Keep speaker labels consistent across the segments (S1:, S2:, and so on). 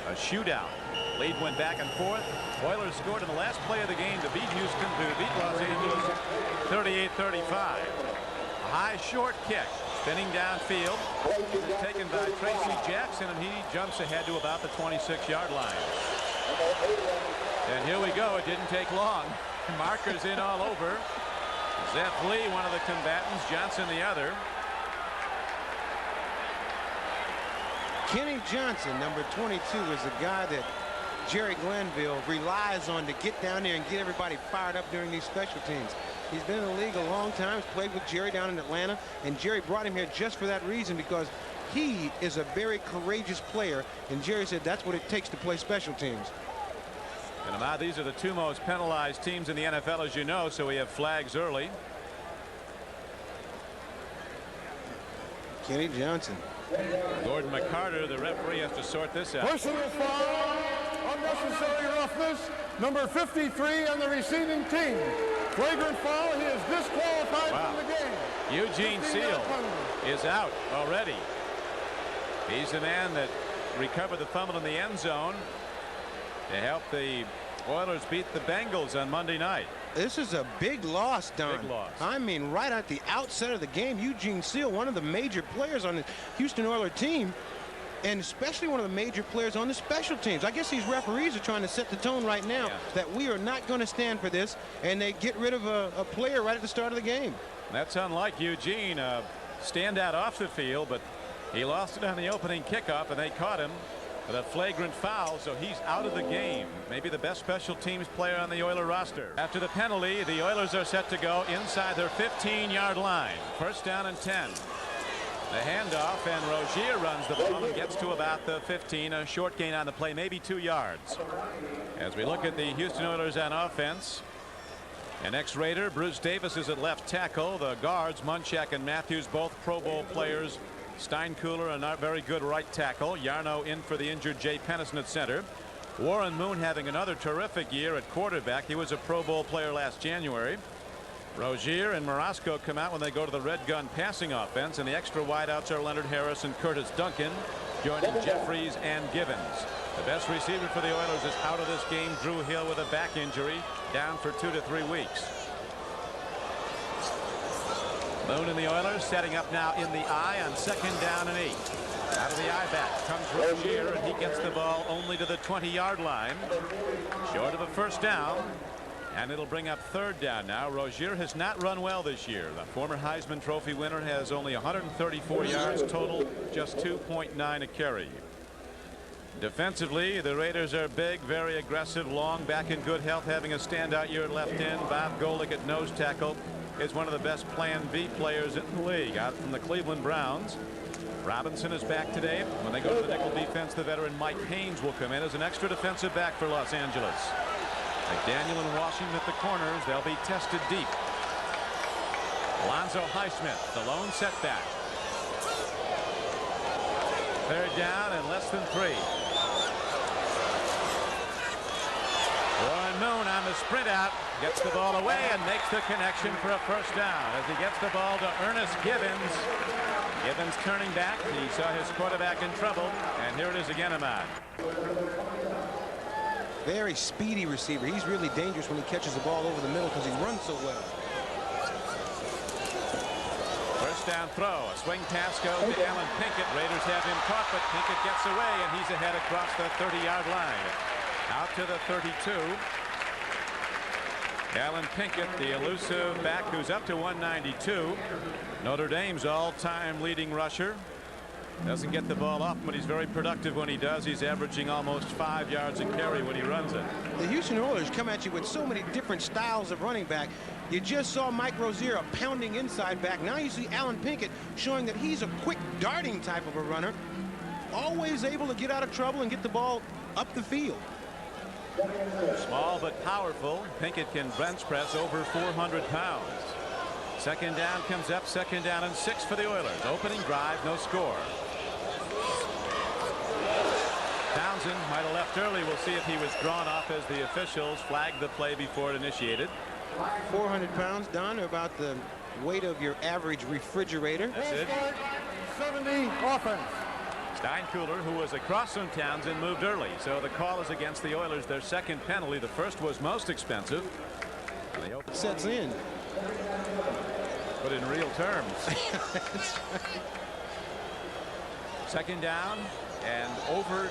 S1: A shootout. Lead went back and forth. Oilers scored in the last play of the game to beat Houston, to beat Los Angeles 38-35. A high short kick. Spinning downfield. It's taken by Tracy Jackson, and he jumps ahead to about the 26-yard line. And here we go. It didn't take long. Markers in all over. Zeph Lee, one of the combatants. Johnson, the other.
S2: Kenny Johnson, number 22, is the guy that Jerry Glanville relies on to get down there and get everybody fired up during these special teams. He's been in the league a long time, he's played with Jerry down in Atlanta, and Jerry brought him here just for that reason, because he is a very courageous player, and Jerry said that's what it takes to play special teams.
S1: And Ahmad, these are the two most penalized teams in the NFL, as you know, so we have flags early.
S2: Kenny Johnson.
S1: Gordon McCarter, the referee, has to sort this out.
S3: Personal foul, unnecessary roughness, number 53 on the receiving team. Flagrant foul, he is disqualified from the game.
S1: Eugene Seal is out already. He's the man that recovered the fumble in the end zone to help the Oilers beat the Bengals on Monday night.
S2: This is a big loss, Don.
S1: Big loss.
S2: I mean, right at the outset of the game, Eugene Seal, one of the major players on the Houston Oilers team, and especially one of the major players on the special teams. I guess these referees are trying to set the tone right now that we are not going to stand for this, and they get rid of a player right at the start of the game.
S1: That's unlike Eugene, standout off the field, but he lost it on the opening kickoff, and they caught him with a flagrant foul, so he's out of the game. Maybe the best special teams player on the Oiler roster. After the penalty, the Oilers are set to go inside their 15-yard line. First down and 10. The handoff, and Rozier runs the ball and gets to about the 15. A short gain on the play, maybe 2 yards. As we look at the Houston Oilers on offense, an ex-Raider, Bruce Davis, is at left tackle. The guards, Munchak and Matthews, both Pro Bowl players. Steinkuhler, a not very good right tackle. Yarno in for the injured Jay Pennison at center. Warren Moon having another terrific year at quarterback. He was a Pro Bowl player last January. Rozier and Morosco come out when they go to the red gun passing offense, and the extra wideouts are Leonard Harris and Curtis Duncan, joining Jeffries and Givens. The best receiver for the Oilers is out of this game. Drew Hill with a back injury, down for 2 to 3 weeks. Moon and the Oilers setting up now in the I on 2nd down and 8. Out of the I back comes Rozier, and he gets the ball only to the 20-yard line, short of a first down, and it'll bring up 3rd down now. Rozier has not run well this year. The former Heisman Trophy winner has only 134 yards total, just 2.9 a carry. Defensively, the Raiders are big, very aggressive, long, back in good health, having a standout year at left end. Bob Golick at nose tackle is one of the best Plan B players in the league, out from the Cleveland Browns. Robinson is back today. When they go to the nickel defense, the veteran Mike Haynes will come in as an extra defensive back for Los Angeles. McDaniel and Washington at the corners. They'll be tested deep. Alonzo Highsmith, the lone setback. 3rd down and less than 3. Warren Moon on the sprint out, gets the ball away and makes the connection for a first down as he gets the ball to Ernest Givens. Givens turning back. He saw his quarterback in trouble, and here it is again, Ahmad.
S2: Very speedy receiver. He's really dangerous when he catches the ball over the middle because he runs so well.
S1: First down throw. A swing pass goes to Alan Pinkett. Raiders have him caught, but Pinkett gets away, and he's ahead across the 30-yard line. Out to the 32. Alan Pinkett, the elusive back, who's up to 192. Notre Dame's all-time leading rusher. Doesn't get the ball off, but he's very productive when he does. He's averaging almost 5 yards a carry when he runs it.
S2: The Houston Oilers come at you with so many different styles of running back. You just saw Mike Rozier, a pounding inside back. Now you see Alan Pinkett showing that he's a quick darting type of a runner, always able to get out of trouble and get the ball up the field.
S1: Small but powerful. Pinkett can bench press over 400 pounds. 2nd down comes up, 2nd down and 6 for the Oilers. Opening drive, no score. Townsend might have left early. We'll see if he was drawn off as the officials flagged the play before it initiated.
S2: 400 pounds, Don, or about the weight of your average refrigerator.
S1: That's it.
S3: 70 offense.
S1: Cooler, who was across from Townsend, moved early, so the call is against the Oilers. Their second penalty. The first was most expensive.
S2: It sets in.
S1: But in real terms. Second down and over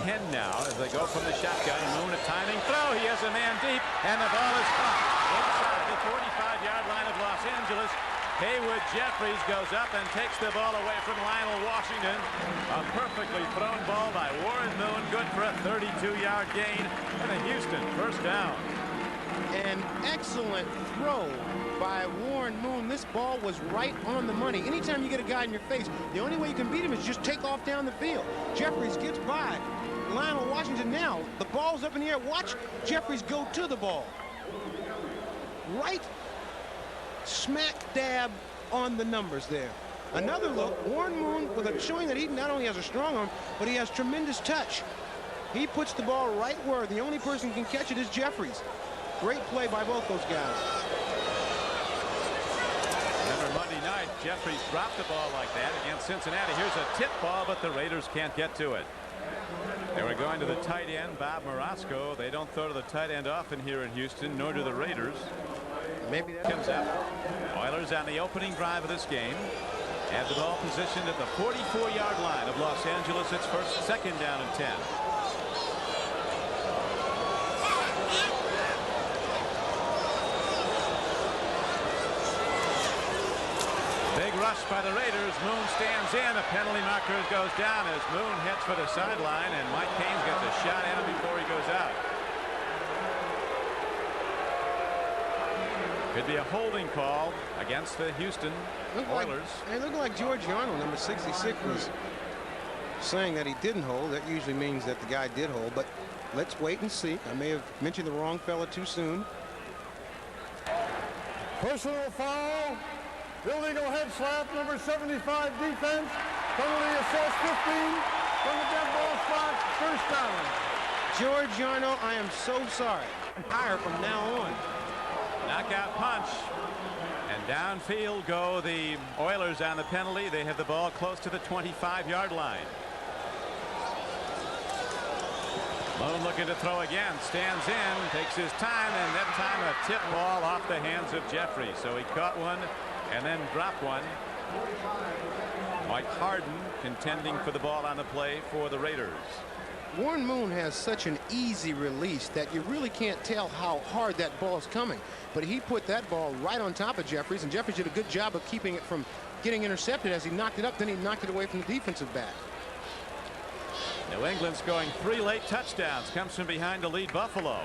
S1: 10 now as they go from the shotgun. Moon, a timing throw. He has a man deep, and the ball is caught inside the 45-yard line of Los Angeles. Haywood Jeffries goes up and takes the ball away from Lionel Washington. A perfectly thrown ball by Warren Moon, good for a 32-yard gain, and a Houston first down.
S2: An excellent throw by Warren Moon. This ball was right on the money. Anytime you get a guy in your face, the only way you can beat him is just take off down the field. Jeffries gets by Lionel Washington. Now the ball's up in the air. Watch Jeffries go to the ball. Right smack dab on the numbers there. Another look. Warren Moon with a showing that he not only has a strong arm, but he has tremendous touch. He puts the ball right where the only person who can catch it is Jeffries. Great play by both those guys.
S1: Remember Monday night, Jeffries dropped the ball like that against Cincinnati. Here's a tip ball, but the Raiders can't get to it. They were going to the tight end, Bob Marasco. They don't throw to the tight end often here in Houston, nor do the Raiders.
S2: Maybe that
S1: comes up. Oilers on the opening drive of this game have the ball positioned at the 44-yard line of Los Angeles. It's second down and 10. Big rush by the Raiders. Moon stands in. A penalty marker goes down as Moon heads for the sideline, and Mike Caines gets a shot at him before he goes out. Could be a holding call against the Houston Oilers.
S2: It looked like George Yarnell, number 66, was saying that he didn't hold. That usually means that the guy did hold, but let's wait and see. I may have mentioned the wrong fella too soon.
S3: Personal foul. Illegal head slap, number 75 defense. Penalty assessed 15 from the dead ball spot. First down.
S2: George Yarnell, I am so sorry. Higher from now on.
S1: Knockout punch. And downfield go the Oilers on the penalty. They have the ball close to the 25-yard line. Moon looking to throw again. Stands in, takes his time, and that time a tip ball off the hands of Jeffries. So he caught one and then dropped one. Mike Harden contending for the ball on the play for the Raiders.
S2: Warren Moon has such an easy release that you really can't tell how hard that ball is coming. But he put that ball right on top of Jeffries, and Jeffries did a good job of keeping it from getting intercepted as he knocked it up. Then he knocked it away from the defensive back.
S1: New England scoring 3 late touchdowns. Comes from behind to lead Buffalo.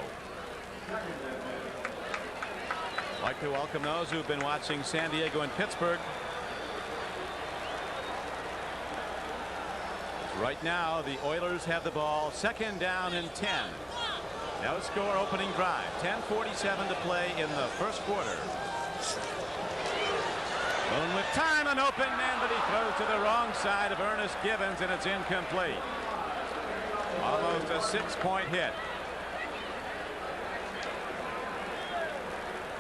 S1: Like to welcome those who've been watching San Diego and Pittsburgh. Right now, the Oilers have the ball, second down and 10. No score opening drive. 10:47 to play in the first quarter. Moon with time, an open man, but he throws to the wrong side of Ernest Gibbons, and it's incomplete. Almost a 6-point hit.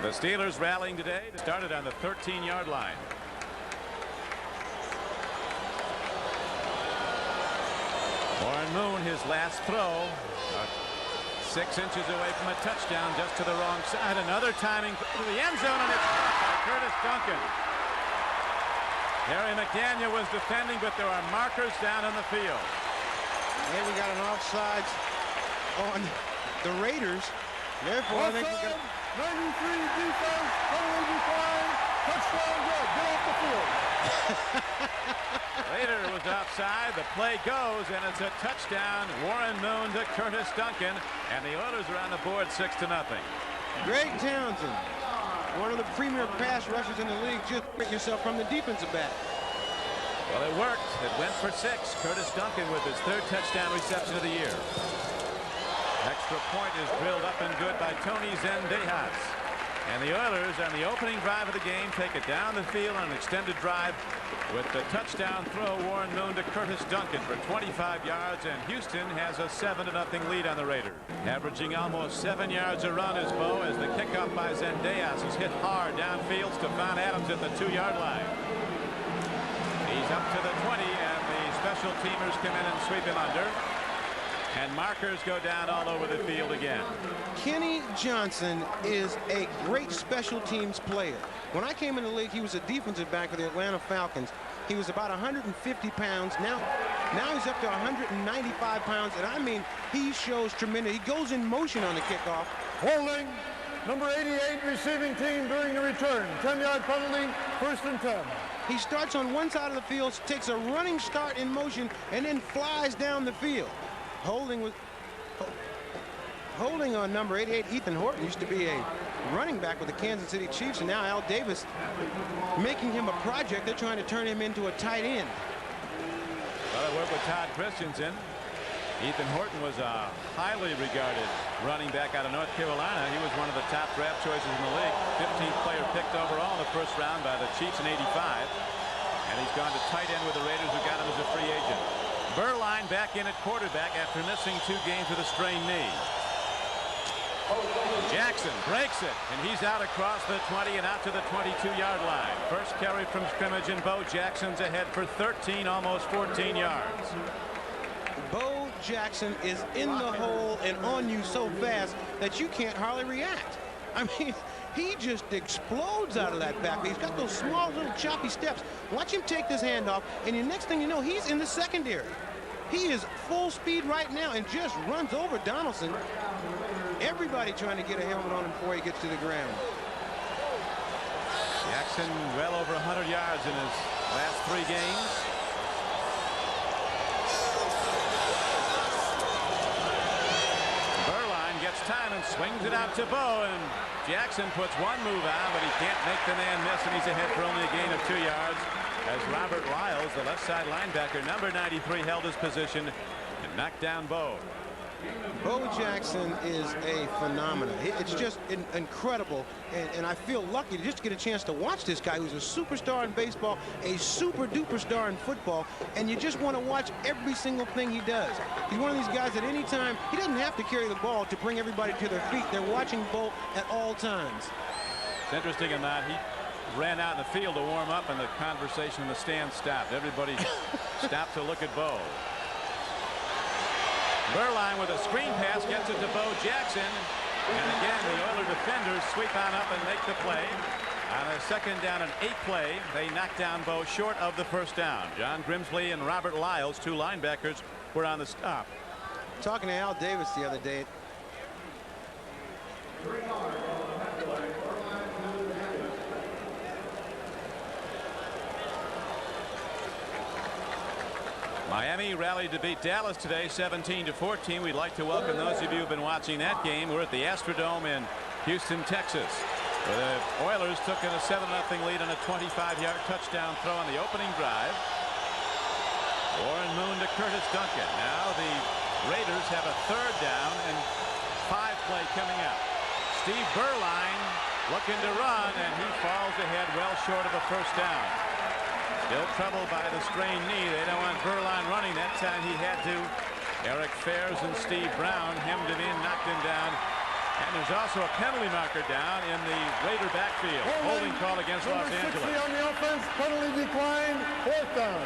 S1: The Steelers rallying today. Started on the 13-yard line. Warren Moon, his last throw, 6 inches away from a touchdown, just to the wrong side. Another timing to the end zone, and it's caught by Curtis Duncan. Harry McDaniel was defending, but there are markers down on the field.
S2: And we got an offsides on the Raiders. Therefore, I think we got
S3: 93 defense, penalty decline, touchdown, good. Get off the field.
S1: Later was offside. The play goes, and it's a touchdown. Warren Moon to Curtis Duncan, and the Oilers are on the board 6-0.
S2: Greg Townsend, one of the premier pass rushers in the league. Just get yourself from the defensive back.
S1: Well, it worked. It went for 6. Curtis Duncan with his 3rd touchdown reception of the year. Extra point is drilled up and good by Tony Zendejas. And the Oilers on the opening drive of the game take it down the field on an extended drive with the touchdown throw. Warren Moon to Curtis Duncan for 25 yards, and Houston has a 7-0 lead on the Raiders. Averaging almost 7 yards a run is Bo, as the kickoff by Zendejas is hit hard downfield. Stephon Adams at the 2-yard line. He's up to the 20, and the special teamers come in and sweep him under. And markers go down all over the field again.
S2: Kenny Johnson is a great special teams player. When I came in the league, he was a defensive back for the Atlanta Falcons. He was about 150 pounds. Now he's up to 195 pounds. And I mean, he shows tremendous. He goes in motion on the kickoff.
S3: Holding, number 88 receiving team during the return. 10-yard penalty, 1st and 10.
S2: He starts on one side of the field, takes a running start in motion, and then flies down the field. Holding on number 88, Ethan Horton, used to be a running back with the Kansas City Chiefs, and now Al Davis making him a project. They're trying to turn him into a tight end.
S1: Well, I work with Todd Christensen. Ethan Horton was a highly regarded running back out of North Carolina. He was one of the top draft choices in the league. 15th player picked overall in the first round by the Chiefs in '85. And he's gone to tight end with the Raiders, who got him as a free agent. Burline back in at quarterback after missing 2 games with a strained knee. Jackson breaks it, and he's out across the 20 and out to the 22-yard line. First carry from scrimmage, and Bo Jackson's ahead for 13, almost 14 yards.
S2: Bo Jackson is in the hole and on you so fast that you can't hardly react. I mean, he just explodes out of that back. He's got those small little choppy steps. Watch him take this handoff, and the next thing you know, he's in the secondary. He is full speed right now and just runs over Donaldson. Everybody trying to get a helmet on him before he gets to the ground.
S1: Jackson well over 100 yards in his last 3 games. Burline gets time and swings it out to Bo, and Jackson puts one move on, but he can't make the man miss, and he's ahead for only a gain of 2 yards as Robert Lyles, the left side linebacker, number 93, held his position and knocked down Bo.
S2: Bo Jackson is a phenomenon. It's just incredible, and I feel lucky to just get a chance to watch this guy who's a superstar in baseball, a super duper star in football, and you just want to watch every single thing he does. He's one of these guys at any time, he doesn't have to carry the ball to bring everybody to their feet. They're watching Bo at all times.
S1: It's interesting in that he ran out in the field to warm up, and the conversation in the stands stopped. Everybody stopped to look at Bo. Burline with a screen pass gets it to Bo Jackson, and again the Oiler defenders sweep on up and make the play. On a 2nd down and 8 play, they knock down Bo short of the first down. John Grimsley and Robert Lyles, 2 linebackers, were on the stop.
S2: Talking to Al Davis the other day,
S1: Miami rallied to beat Dallas today 17-14. We'd like to welcome those of you who've been watching that game. We're at the Astrodome in Houston, Texas, where the Oilers took in a 7-0 lead on a 25-yard touchdown throw on the opening drive. Warren Moon to Curtis Duncan. Now the Raiders have a 3rd down and 5 play coming up. Steve Burline looking to run, and he falls ahead well short of a first down. Still troubled by the strained knee. They don't want Burline running. That time he had to. Eric Fairs and Steve Brown hemmed him in, knocked him down. And there's also a penalty marker down in the Raider backfield. Holding call against Los Angeles.
S3: Number 60 on the offense, penalty declined, 4th down.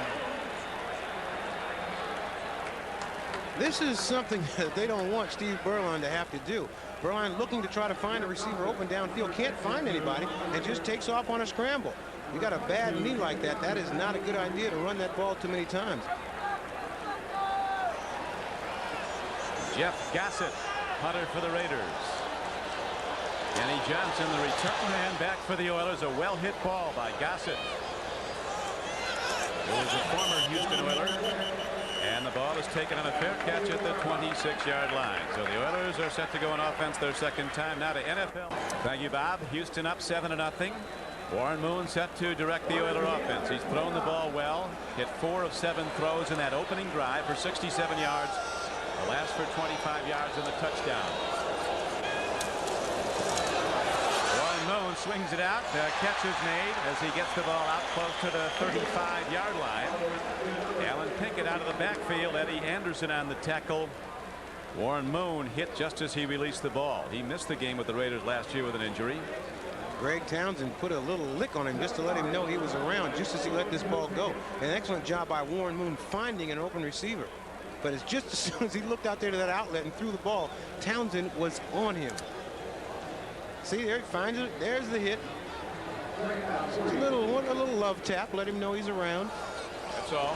S2: this is something that they don't want Steve Burline to have to do. Burline looking to try to find a receiver open downfield, can't find anybody, and just takes off on a scramble. You got a bad knee like that. That is not a good idea to run that ball too many times.
S1: Jeff Gossett, punter for the Raiders. Kenny Johnson, the return man back for the Oilers. A well-hit ball by Gossett, who is a former Houston Oiler. And the ball is taken on a fair catch at the 26-yard line. So the Oilers are set to go on offense their 2nd time. Now to NFL. Thank you, Bob. Houston up 7-0. Warren Moon set to direct the Oiler offense. He's thrown the ball well, hit 4 of 7 throws in that opening drive for 67 yards. The last for 25 yards in the touchdown. Warren Moon swings it out. Catch is made as he gets the ball out close to the 35-yard line. Alan Pinkett out of the backfield. Eddie Anderson on the tackle. Warren Moon hit just as he released the ball. He missed the game with the Raiders last year with an injury.
S2: Greg Townsend put a little lick on him just to let him know he was around just as he let this ball go. An excellent job by Warren Moon finding an open receiver. But it's just as soon as he looked out there to that outlet and threw the ball, Townsend was on him. See, there he finds it. There's the hit. A little love tap. Let him know he's around.
S1: That's all.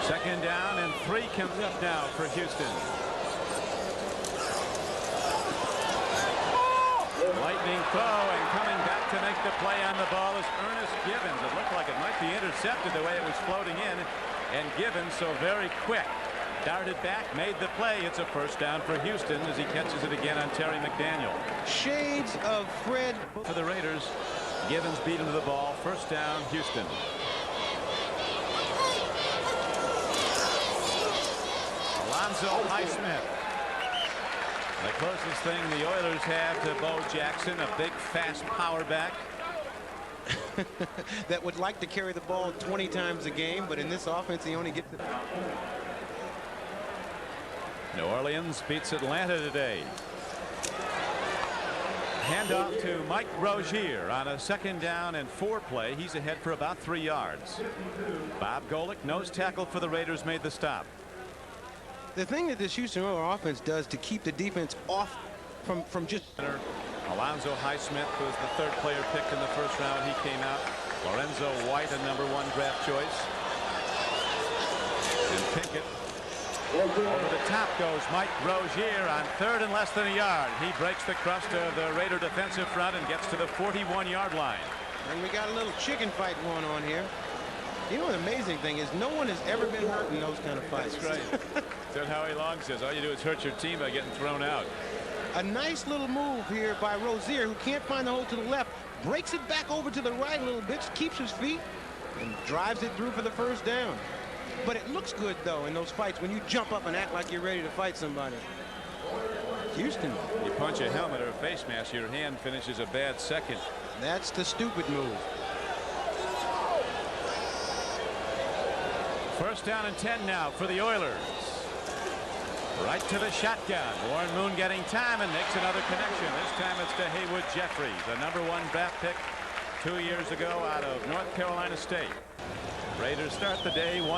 S1: Second down and 3 comes up now for Houston. Lightning throw, and coming back to make the play on the ball is Ernest Givens. It looked like it might be intercepted the way it was floating in, and Givens, so very quick, darted back, made the play. It's a first down for Houston as he catches it again on Terry McDaniel.
S2: Shades of Fred.
S1: For the Raiders, Givens beat him to the ball. First down, Houston. Alonzo Highsmith. The closest thing the Oilers have to Bo Jackson, a big, fast power back.
S2: That would like to carry the ball 20 times a game, but in this offense, he only gets it.
S1: New Orleans beats Atlanta today. Handoff to Mike Rozier on a 2nd down and 4 play. He's ahead for about 3 yards. Bob Golick, nose tackle for the Raiders, made the stop.
S2: The thing that this Houston Oilers offense does to keep the defense off from just...
S1: Alonzo Highsmith was the 3rd player picked in the 1st round. He came out. Lorenzo White, a #1 draft choice. And Pinkett. Over the top goes Mike Rozier on 3rd and less than a yard. He breaks the crust of the Raider defensive front and gets to the 41-yard line.
S2: And we got a little chicken fight going on here. You know, the amazing thing is no one has ever been hurt in those kind of fights.
S1: That's right. That's Howie Long says all you do is hurt your team by getting thrown out.
S2: A nice little move here by Rozier, who can't find the hole to the left, breaks it back over to the right a little bit, keeps his feet, and drives it through for the first down. But it looks good, though, in those fights when you jump up and act like you're ready to fight somebody. Houston.
S1: You punch a helmet or a face mask, your hand finishes a bad second.
S2: That's the stupid move.
S1: First down and 10 now for the Oilers. Right to the shotgun. Warren Moon getting time and makes another connection. This time it's to Haywood Jeffries, the #1 draft pick 2 years ago out of North Carolina State. Raiders start the day the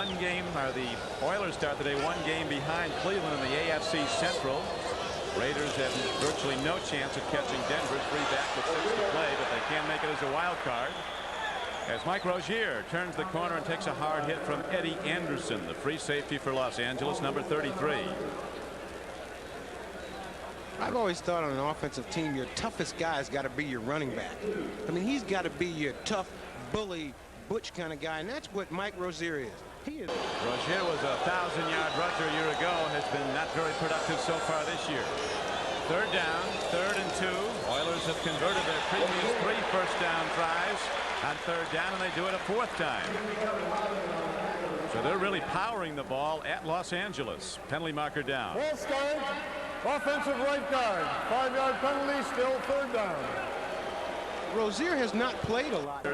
S1: Oilers start the day 1 game behind Cleveland in the AFC Central. Raiders have virtually no chance of catching Denver. 3 back with 6 to play, but they can make it as a wild card. As Mike Rozier turns the corner and takes a hard hit from Eddie Anderson, the free safety for Los Angeles, #33.
S2: I've always thought on an offensive team, your toughest guy's got to be your running back. I mean, he's got to be your tough, bully, butch kind of guy, and that's what Mike Rozier is. He is.
S1: Rozier was a 1,000-yard rusher a year ago, has been not very productive so far this year. 3rd down, 3rd and 2. Oilers have converted their previous 3 first-down tries on 3rd down, and they do it a 4th time. So they're really powering the ball at Los Angeles. Penalty marker down.
S3: Ball start. Offensive right guard. 5-yard penalty, still 3rd down.
S2: Rozier has not played a lot.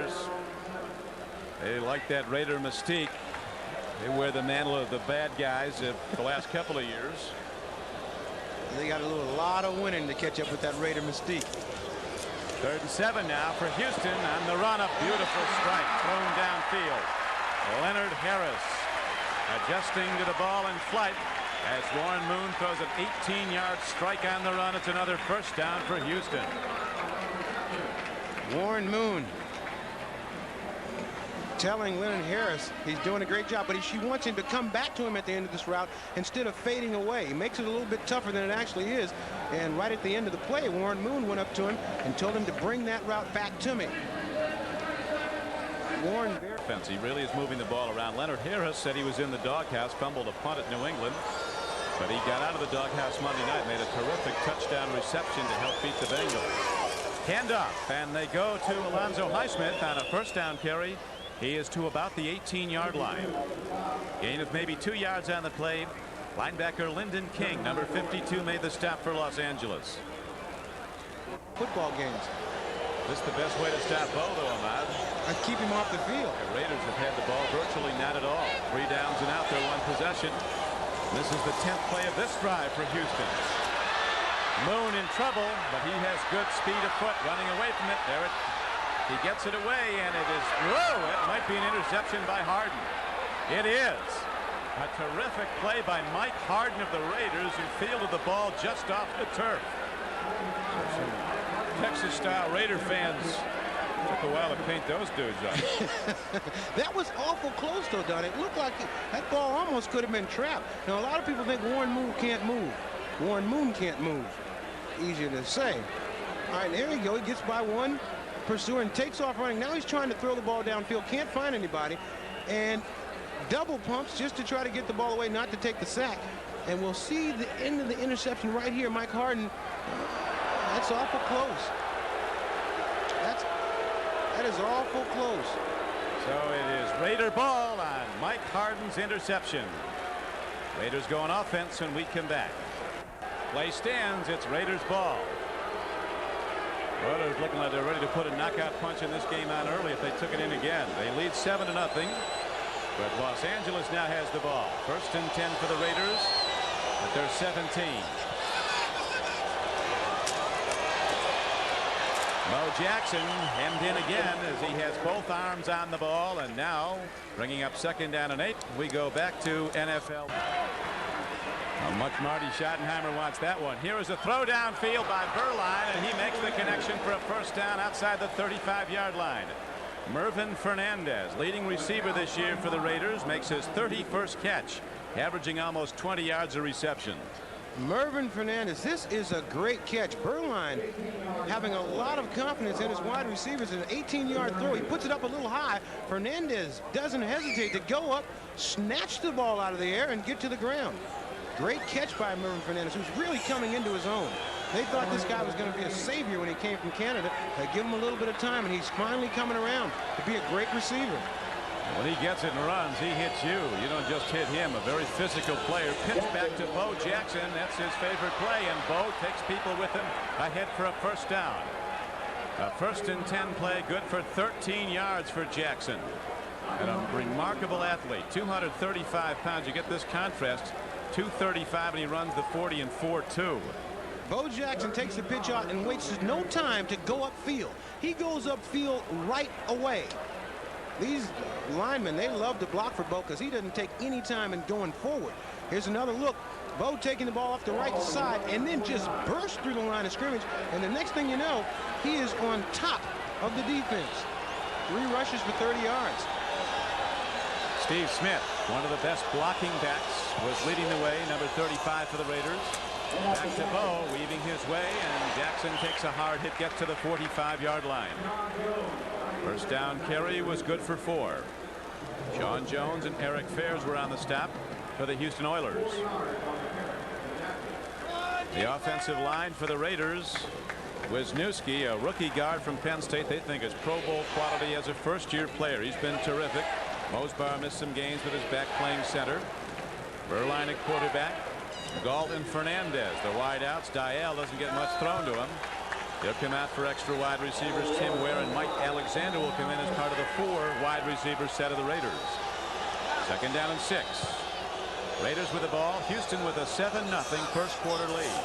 S1: They like that Raider mystique. They wear the mantle of the bad guys the last couple of years.
S2: They got a lot of winning to catch up with that Raider mystique.
S1: 3rd and 7 now for Houston on the run. A beautiful strike thrown downfield. Leonard Harris adjusting to the ball in flight as Warren Moon throws an 18-yard strike on the run. It's another first down for Houston.
S2: Warren Moon telling Leonard Harris he's doing a great job, but she wants him to come back to him at the end of this route instead of fading away. He makes it a little bit tougher than it actually is. And right at the end of the play, Warren Moon went up to him and told him to bring that route back to me. Warren
S1: offense. He really is moving the ball around. Leonard Harris said he was in the doghouse, fumbled a punt at New England, but he got out of the doghouse Monday night, made a terrific touchdown reception to help beat the Bengals. Handoff, and they go to Alonzo Highsmith on a first down carry. He is to about the 18-yard line. Gain of maybe 2 yards on the play. Linebacker Lyndon King, #52, made the stop for Los Angeles.
S2: Football games.
S1: This is the best way to stop Bo, though, Ahmad.
S2: And keep him off the field.
S1: The Raiders have had the ball virtually not at all. 3 downs and out, their 1 possession. This is the 10th play of this drive for Houston. Moon in trouble, but he has good speed of foot running away from it. He gets it away, and it is, whoa, it might be an interception by Harden. It is. A terrific play by Mike Harden of the Raiders, who fielded the ball just off the turf. Texas-style Raider fans took a while to paint those dudes up.
S2: That was awful close, though, Don. It looked like that ball almost could have been trapped. Now, a lot of people think Warren Moon can't move. Warren Moon can't move. Easier to say. All right, there you go. He gets by one pursuer and takes off running. Now he's trying to throw the ball downfield. Can't find anybody. And double pumps just to try to get the ball away, not to take the sack. And we'll see the end of the interception right here. Mike Harden. That's awful close. That is awful close.
S1: So it is Raider ball on Mike Harden's interception. Raiders go on offense when we come back. Play stands. It's Raiders ball. Oilers looking like they're ready to put a knockout punch in this game on early if they took it in again. They lead 7-0. But Los Angeles now has the ball. 1st and 10 for the Raiders at their 17. Mo Jackson hemmed in again as he has both arms on the ball, and now bringing up 2nd down and 8. We go back to NFL. How much Marty Schottenheimer wants that one. Here is a throw downfield by Berline, and he makes the connection for a 1st down outside the 35-yard line. Mervin Fernandez, leading receiver this year for the Raiders, makes his 31st catch, averaging almost 20 yards a reception.
S2: Mervin Fernandez, this is a great catch. Berline having a lot of confidence in his wide receivers. An 18-yard throw. He puts it up a little high. Fernandez doesn't hesitate to go up, snatch the ball out of the air, and get to the ground. Great catch by Mervin Fernandez, who's really coming into his own. They thought this guy was going to be a savior when he came from Canada. They give him a little bit of time, and he's finally coming around to be a great receiver.
S1: When he gets it and runs, he hits you. You don't just hit him. A very physical player. Pitch back to Bo Jackson. That's his favorite play, and Bo takes people with him ahead for a 1st down. A 1st and 10 play, good for 13 yards for Jackson. And a remarkable athlete. 235 pounds. You get this contrast. 235, and he runs the 40 in 4.2.
S2: Bo Jackson takes the pitch out and wastes no time to go upfield. He goes upfield right away. These linemen, they love to block for Bo because he doesn't take any time in going forward. Here's another look. Bo taking the ball off the right side and then just bursts through the line of scrimmage. And the next thing you know, he is on top of the defense. 3 rushes for 30 yards.
S1: Steve Smith, one of the best blocking backs, was leading the way, number 35 for the Raiders. Back to Bo, weaving his way, and Jackson takes a hard hit, gets to the 45-yard line. 1st down carry was good for 4. Sean Jones and Eric Fairs were on the stop for the Houston Oilers. The offensive line for the Raiders, Wisniewski, a rookie guard from Penn State. They think is Pro Bowl quality as a 1st-year player. He's been terrific. Mosbar missed some games with his back playing center. Berline at quarterback. Galt and Fernandez, the wideouts. Dial doesn't get much thrown to him. He'll come out for extra wide receivers. Tim Ware and Mike Alexander will come in as part of the 4 wide receiver set of the Raiders. 2nd down and 6. Raiders with the ball. Houston with a 7-0 1st quarter lead.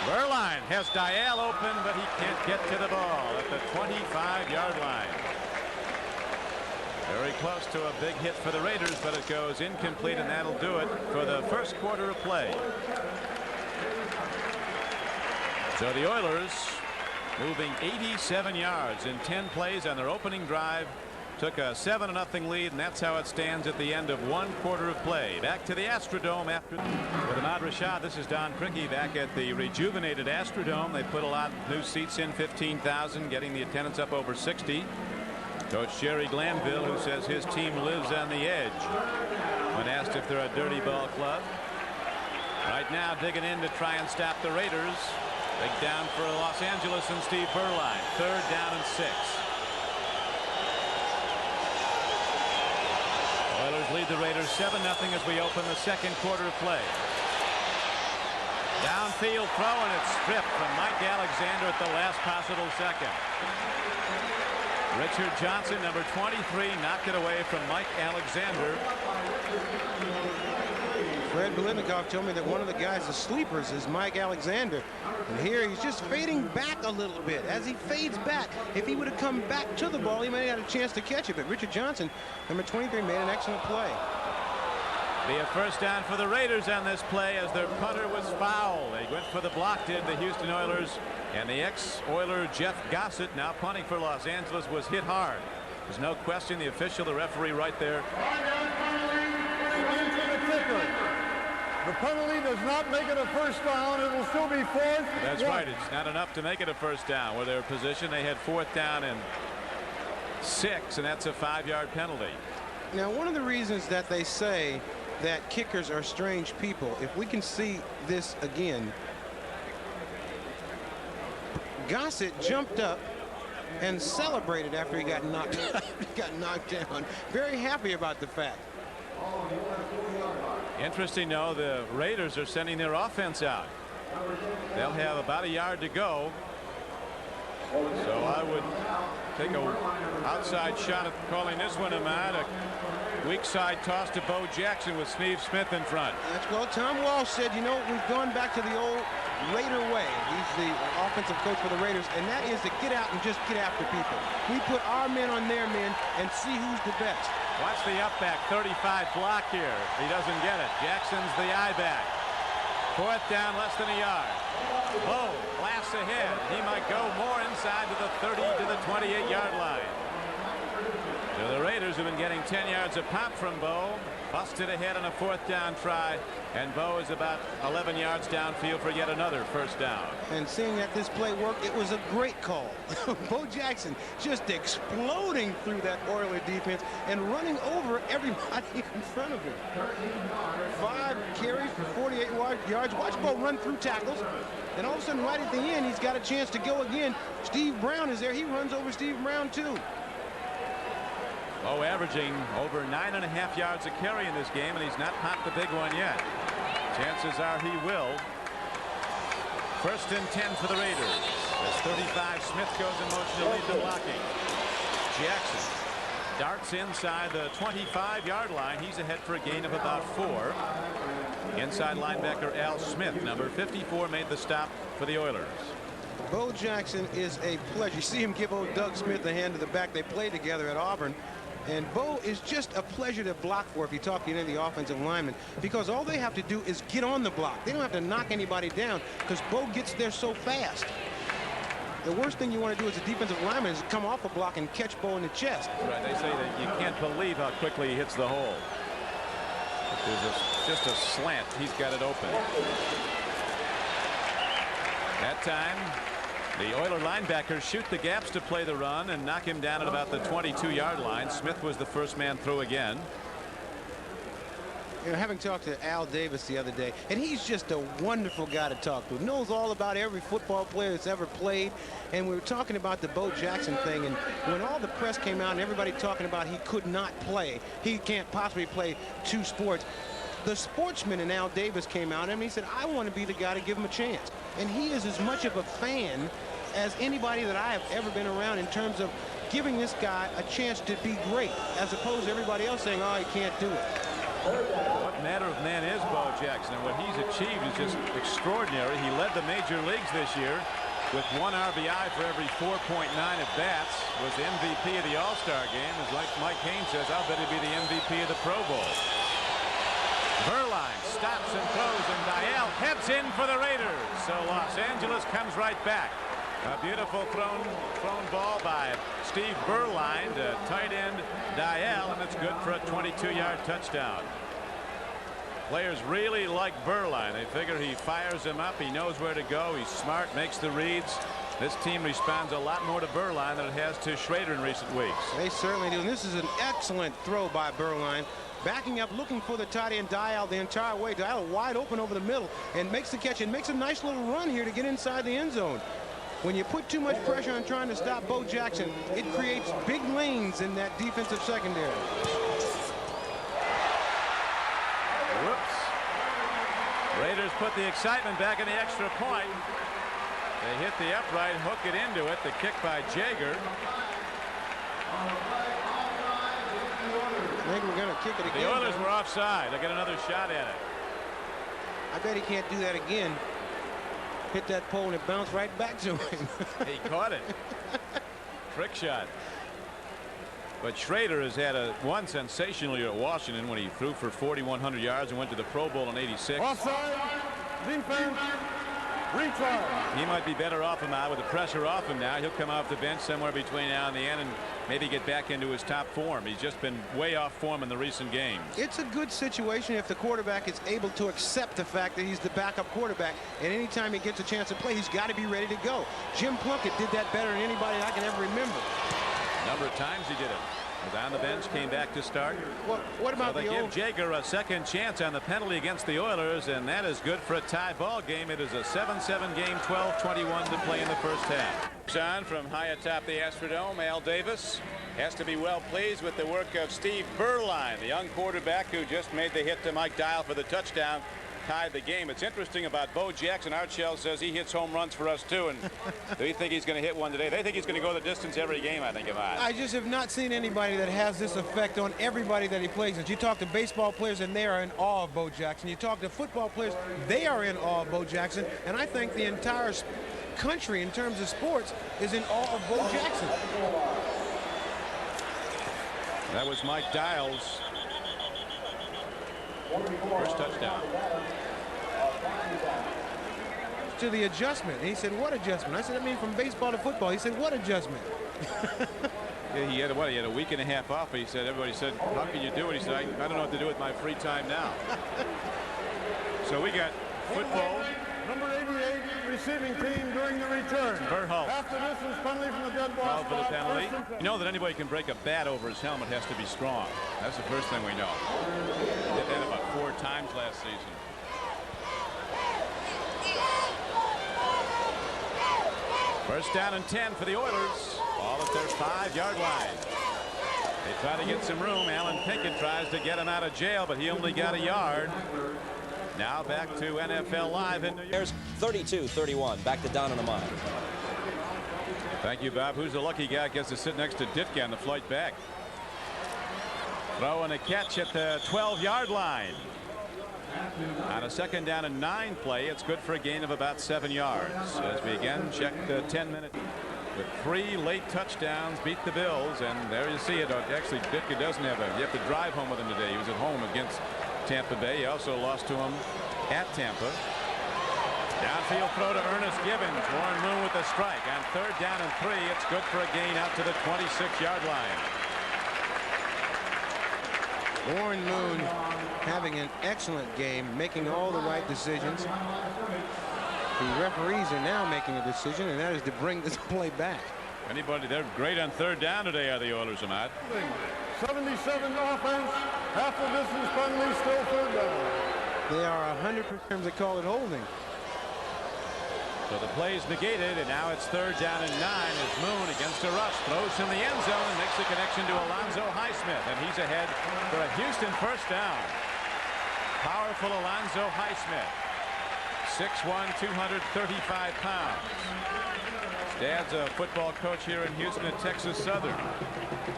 S1: Berline has Dial open, but he can't get to the ball at the 25-yard line. Very close to a big hit for the Raiders, but it goes incomplete, and that'll do it for the 1st quarter of play. So the Oilers, moving 87 yards in 10 plays on their opening drive, took a 7-0 lead, and that's how it stands at the end of 1 quarter of play. Back to the Astrodome after with AHMAD RASHAD. This is Don CRIQUI back at the rejuvenated Astrodome. They put a lot of new seats in, 15,000, getting the attendance up over 60. Coach Jerry Glanville, who says his team lives on the edge, when asked if they're a dirty ball club. Right now digging in to try and stop the Raiders. Big down for Los Angeles and Steve Berline. 3rd down and 6. Oilers lead the Raiders 7-0 as we open the 2nd quarter of play. Downfield throw, and it's stripped from Mike Alexander at the last possible second. Richard Johnson, number 23, knocked it away from Mike Alexander.
S2: Fred Biletnikoff told me that one of the guys, the sleepers, is Mike Alexander. And here he's just fading back a little bit. As he fades back, if he would have come back to the ball, he might have had a chance to catch it. But Richard Johnson, number 23, made an excellent play.
S1: Be a first down for the Raiders on this play as their punter was fouled. They went for the block, did the Houston Oilers. And the ex-Oiler Jeff Gossett, now punting for Los Angeles, was hit hard. There's no question, the official, the referee right there.
S3: The penalty does not make it a first down. It will still be fourth.
S1: That's right. It's not enough to make it a first down. Where their position, they had 4th down and 6, and that's a 5-yard penalty.
S2: Now, one of the reasons that they say that kickers are strange people, if we can see this again, Gossett jumped up and celebrated after he got knocked down. Very happy about the fact.
S1: Interesting, though, the Raiders are sending their offense out. They'll have about a yard to go. So I would take a outside shot at calling this one, AHMAD. A weak side toss to Bo Jackson with Steve Smith in front.
S2: That's well, Tom Walsh said, you know, we've gone back to the old Raider way. He's the offensive coach for the Raiders, and that is to get out and just get after people. We put our men on their men and see who's the best.
S1: Watch the up back 35 block here. He doesn't get it. Jackson's the eye back. 4th down, less than a yard. Bo blasts ahead. He might go more inside to the 30 to the 28-yard line. So the Raiders have been getting 10 yards a pop from Bo. Busted ahead on a 4th down try, and Bo is about 11 yards downfield for yet another first down.
S2: And seeing that this play worked, it was a great call. Bo Jackson just exploding through that Oiler defense and running over everybody in front of him. 5 carries for 48 yards. Watch Bo run through tackles, and all of a sudden right at the end he's got a chance to go again. Steve Brown is there. He runs over Steve Brown too.
S1: Bo averaging over 9.5 yards a carry in this game, and he's not popped the big one yet. Chances are he will. 1st and 10 for the Raiders. As 35, Smith goes in motion to lead the blocking. Jackson darts inside the 25-yard line. He's ahead for a gain of about 4. Inside linebacker Al Smith, number 54, made the stop for the Oilers.
S2: Bo Jackson is a pleasure. You see him give old Doug Smith a hand to the back. They played together at Auburn. And Bo is just a pleasure to block for if you talk to any of the offensive linemen, because all they have to do is get on the block. They don't have to knock anybody down because Bo gets there so fast. The worst thing you want to do as a defensive lineman is come off a block and catch Bo in the chest.
S1: Right, they say that you can't believe how quickly he hits the hole. There's just a slant. He's got it open. That time, the Oiler linebackers shoot the gaps to play the run and knock him down at about the 22-yard line. Smith was the first man through again.
S2: You know, having talked to Al Davis the other day, and he's just a wonderful guy to talk to. Knows all about every football player that's ever played. And we were talking about the Bo Jackson thing, and when all the press came out and everybody talking about he could not play, he can't possibly play 2 sports. The sportsman in Al Davis came out and he said, I want to be the guy to give him a chance. And he is as much of a fan as anybody that I have ever been around in terms of giving this guy a chance to be great, as opposed to everybody else saying, oh, he can't do it.
S1: What manner of man is Bo Jackson, and what he's achieved is just extraordinary. He led the major leagues this year with 1 RBI for every 4.9 at bats, was the MVP of the All-Star game. As like Mike Haynes says, I'll bet he'd be the MVP of the Pro Bowl. Verline stops and throws, and Dial heads in for the Raiders. So Los Angeles comes right back. A beautiful thrown ball by Steve Berline to tight end Dial, and it's good for a 22-yard touchdown. Players really like Berline. They figure he fires him up. He knows where to go. He's smart, makes the reads. This team responds a lot more to Berline than it has to Schrader in recent weeks.
S2: They certainly do. And this is an excellent throw by Berline. Backing up, looking for the tight end Dial the entire way. Dial wide open over the middle and makes the catch and makes a nice little run here to get inside the end zone. When you put too much pressure on trying to stop Bo Jackson, it creates big lanes in that defensive secondary.
S1: Whoops. Raiders put the excitement back in the extra point. They hit the upright, hook it into it. The kick by Jaeger.
S2: I think we're going to kick it again.
S1: The Oilers were offside. They'll get another shot at it.
S2: I bet he can't do that again. Hit that pole and it bounced right back to him.
S1: He caught it. Trick shot. But Schrader has had one sensational year at Washington when he threw for 4,100 yards and went to the Pro Bowl in '86.
S3: Offside. Defense. Retry.
S1: He might be better off him out with the pressure off him now. He'll come off the bench somewhere between now and the end and maybe get back into his top form. He's just been way off form in the recent games.
S2: It's a good situation if the quarterback is able to accept the fact that he's the backup quarterback, and anytime he gets a chance to play, he's got to be ready to go. Jim Plunkett did that better than anybody I can ever remember.
S1: A number of times he did it. Was on the bench, came back to start.
S2: Well, what about
S1: so they give Jaeger a second chance on the penalty against the Oilers, and that is good for a tie ball game. It is a 7-7 game, 12:21 to play in the first half. On from high atop the Astrodome, Al Davis has to be well pleased with the work of Steve Berline, the young quarterback who just made the hit to Mike Dial for the touchdown, tied the game. It's interesting about Bo Jackson. Art Shell says he hits home runs for us too, and they think he's going to hit one today. They think he's going to go the distance every game, I think, Ahmad.
S2: I just have not seen anybody that has this effect on everybody that he plays with. You talk to baseball players and they are in awe of Bo Jackson. You talk to football players, they are in awe of Bo Jackson, and I think the entire country in terms of sports is in awe of Bo Jackson.
S1: That was Mike Dial's first touchdown.
S2: To the adjustment. He said, what adjustment? I said, I mean, from baseball to football. He said, what adjustment?
S1: Yeah, he had what? He had a week and a half off. He said, everybody said, how can you do it? He said, I don't know what to do with my free time now. So we got football.
S3: Number 88 receiving team during the return.
S1: Berhalter.
S3: After this was penalty from the dead ball
S1: For the
S3: spot.
S1: penalty. You know that anybody can break a bat over his helmet has to be strong. That's the first thing we know. He did that about 4 times last season. First down and 10 for the Oilers. All at their 5-yard line. They try to get some room. Alan Pinkett tries to get him out of jail, but he only got a yard. Now back to NFL Live in New York.
S4: There's 32-31. Back to Don and Ahmad.
S1: Thank you, Bob. Who's the lucky guy gets to sit next to Ditka on the flight back? Throw and a catch at the 12-yard line. On a 2nd down and 9 play, it's good for a gain of about 7 yards. As we again check the 10-minute with 3 late touchdowns, beat the Bills, and there you see it. Actually, Ditka doesn't have you have to drive home with him today. He was at home against Tampa Bay. He also lost to him at Tampa. Downfield throw to Ernest Gibbons. Warren Moon with the strike. On 3rd down and 3, it's good for a gain out to the 26-yard line.
S2: Warren Moon having an excellent game, making all the right decisions. The referees are now making a decision, and that is to bring this play back.
S1: They're great on 3rd down today, are the Oilers, Ahmad.
S3: 77 offense, half the distance penalty, still 3rd down.
S2: They are 100% they call it holding.
S1: So the play's negated, and now it's 3rd down and 9 as Moon against a rush throws in the end zone and makes the connection to Alonzo Highsmith, and he's ahead for a Houston first down. Powerful Alonzo Highsmith, 6'1", 235 pounds. His dad's a football coach here in Houston at Texas Southern.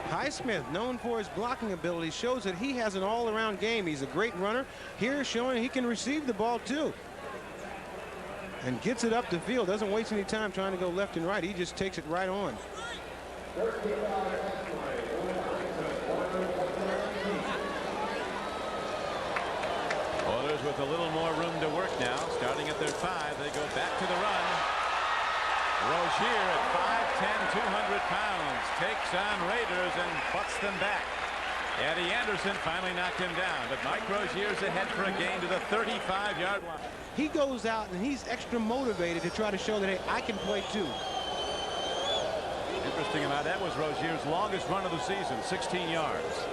S2: Highsmith, known for his blocking ability, shows that he has an all-around game. He's a great runner. Here showing he can receive the ball too. And gets it up the field. Doesn't waste any time trying to go left and right. He just takes it right on.
S1: Oilers with a little more room to work now. Starting at their 5, they go back to the run. Rozier at 5'10", 200 pounds takes on Raiders and butts them back. Eddie Anderson finally knocked him down, but Mike Rozier's ahead for a gain to the 35-yard line.
S2: He goes out and he's extra motivated to try to show that, hey, I can play too.
S1: Interesting about that was Rozier's longest run of the season, 16 yards.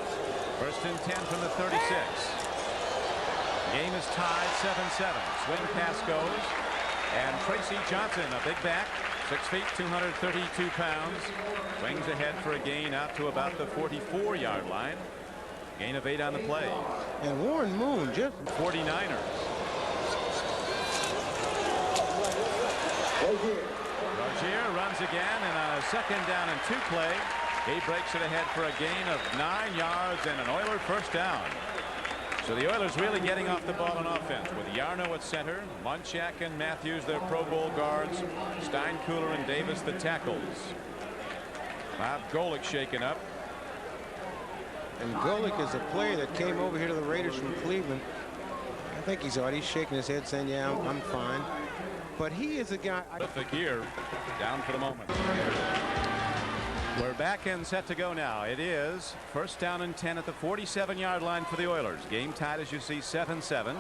S1: First and 10 from the 36. Game is tied 7-7. Swing pass goes, and Tracy Johnson, a big back, 6 feet, 232 pounds, swings ahead for a gain out to about the 44-yard line. Gain of 8 on the play.
S2: And Warren Moon just
S1: 49ers. Rozier runs again, and on a 2nd down and 2 play, He breaks it ahead for a gain of 9 yards and an Oiler first down. So the Oilers really getting off the ball on offense with Yarno at center, Munchak and Matthews their Pro Bowl guards, Steinkuhler and Davis the tackles. Bob Golick shaken up.
S2: And Golick is a player that came over here to the Raiders from Cleveland. I think he's already shaking his head saying, yeah, I'm fine. But he is a guy.
S1: The gear down for the moment. We're back and set to go now. It is first down and 10 at the 47-yard line for the Oilers. Game tied, as you see, 7-7.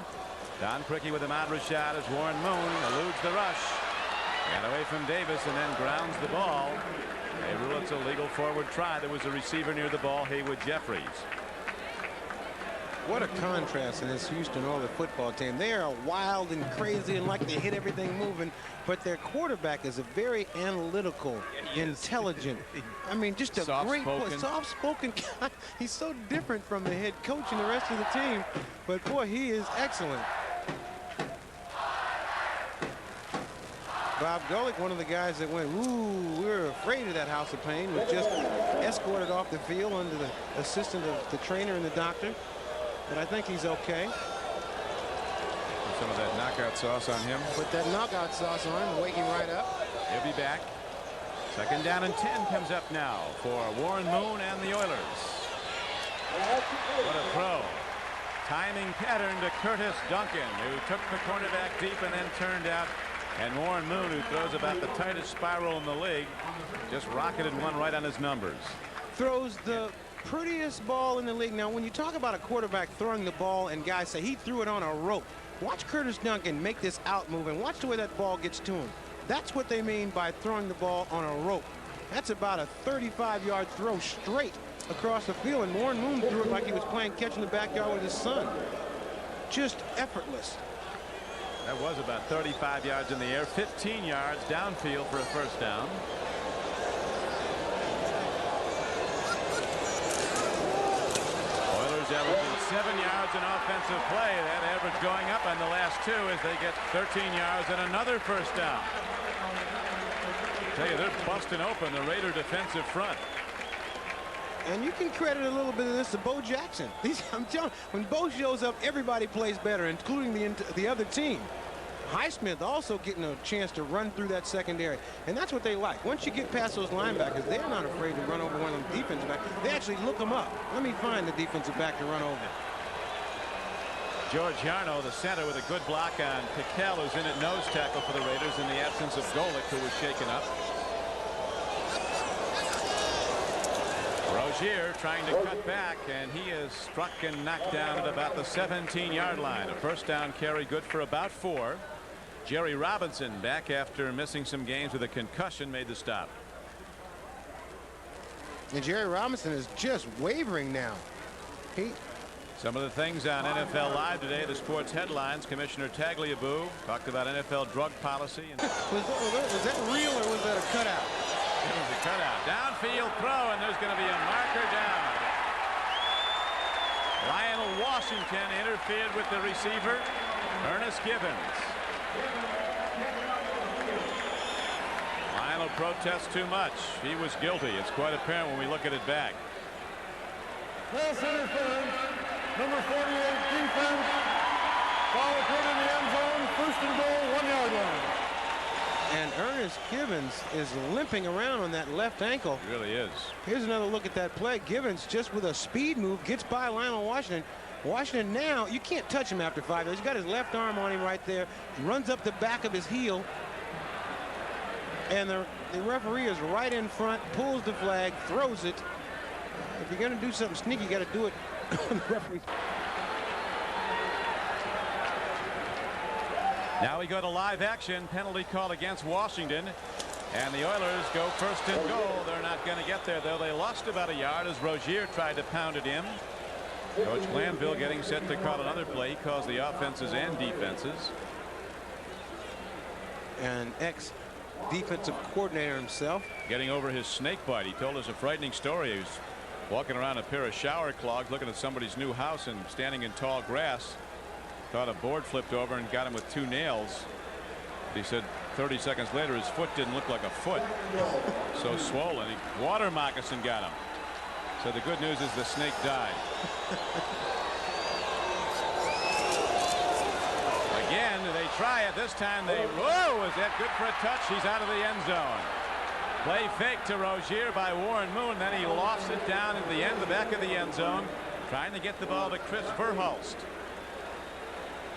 S1: Don CRIQUI with AHMAD RASHAD as Warren Moon eludes the rush. And away from Davis and then grounds the ball. They rule it's a legal forward try. There was a receiver near the ball, Haywood Jeffries.
S2: What a contrast in this Houston Oilers football team. They are wild and crazy and like to hit everything moving, but their quarterback is a very analytical, intelligent, I mean, just a great, soft-spoken guy. He's so different from the head coach and the rest of the team, but boy, he is excellent. Bob Golick, one of the guys that went, ooh, we're afraid of that house of pain, was just escorted off the field under the assistant of the trainer and the doctor. But I think he's okay.
S1: Put some of that knockout sauce on him.
S2: Put that knockout sauce on him, wake him right up.
S1: He'll be back. Second down and 10 comes up now for Warren Moon and the Oilers. What a throw. Timing pattern to Curtis Duncan, who took the cornerback deep and then turned out. And Warren Moon, who throws about the tightest spiral in the league, just rocketed one right on his numbers.
S2: Throws the prettiest ball in the league. Now, when you talk about a quarterback throwing the ball and guys say he threw it on a rope, watch Curtis Duncan make this out move and watch the way that ball gets to him. That's what they mean by throwing the ball on a rope. That's about a 35-yard throw straight across the field, and Warren Moon threw it like he was playing catch in the backyard with his son. Just effortless.
S1: That was about 35 yards in the air, 15 yards downfield for a first down. Oilers averaging 7 yards in offensive play. That average going up on the last two as they get 13 yards and another first down. I tell you, they're busting open the Raider defensive front.
S2: And you can credit a little bit of this to Bo Jackson. I'm telling you, when Bo shows up, everybody plays better, including the other team. Highsmith also getting a chance to run through that secondary, and that's what they like. Once you get past those linebackers, they're not afraid to run over one of them defensive backs. They actually look them up. Let me find the defensive back to run over.
S1: George Yarno, the center, with a good block on Piquel, who's in at nose tackle for the Raiders in the absence of Golick, who was shaken up. Rozier trying to cut back, and he is struck and knocked down at about the 17-yard line. A first down carry good for about 4. Jerry Robinson, back after missing some games with a concussion, made the stop.
S2: And Jerry Robinson is just wavering now.
S1: Some of the things on NFL Live today, the sports headlines. Commissioner Tagliabue talked about NFL drug policy. And
S2: was that real or was that a cutout?
S1: It was a cutout. Downfield throw, and there's going to be a marker down. Lionel Washington interfered with the receiver, Ernest Gibbons. Lionel protests too much. He was guilty. It's quite apparent when we look at it back.
S3: Pass interference. Number 48 defense. Ball put in the end zone. First and goal, 1-yard line.
S2: And Ernest Gibbons is limping around on that left ankle.
S1: He really is.
S2: Here's another look at that play. Gibbons just with a speed move gets by Lionel Washington. Washington now, you can't touch him after 5 yards. He's got his left arm on him right there. Runs up the back of his heel. And the referee is right in front, pulls the flag, throws it. If you're going to do something sneaky, you got to do it on the referee.
S1: Now we go to live action. Penalty call against Washington. And the Oilers go first and goal. They're not going to get there, though. They lost about a yard as Rozier tried to pound it in. Coach Glanville getting set to call another play. He calls the offenses and defenses.
S2: And ex-defensive coordinator himself.
S1: Getting over his snake bite. He told us a frightening story. He was walking around a pair of shower clogs looking at somebody's new house and standing in tall grass. Thought a board flipped over and got him with 2 nails. He said 30 seconds later his foot didn't look like a foot. So swollen. Water moccasin got him. So the good news is the snake died. Again, they try it. This time they, whoa, is that good for a touch? He's out of the end zone. Play fake to Rozier by Warren Moon. Then he lofts it down at the end, the back of the end zone, trying to get the ball to Chris Verhulst.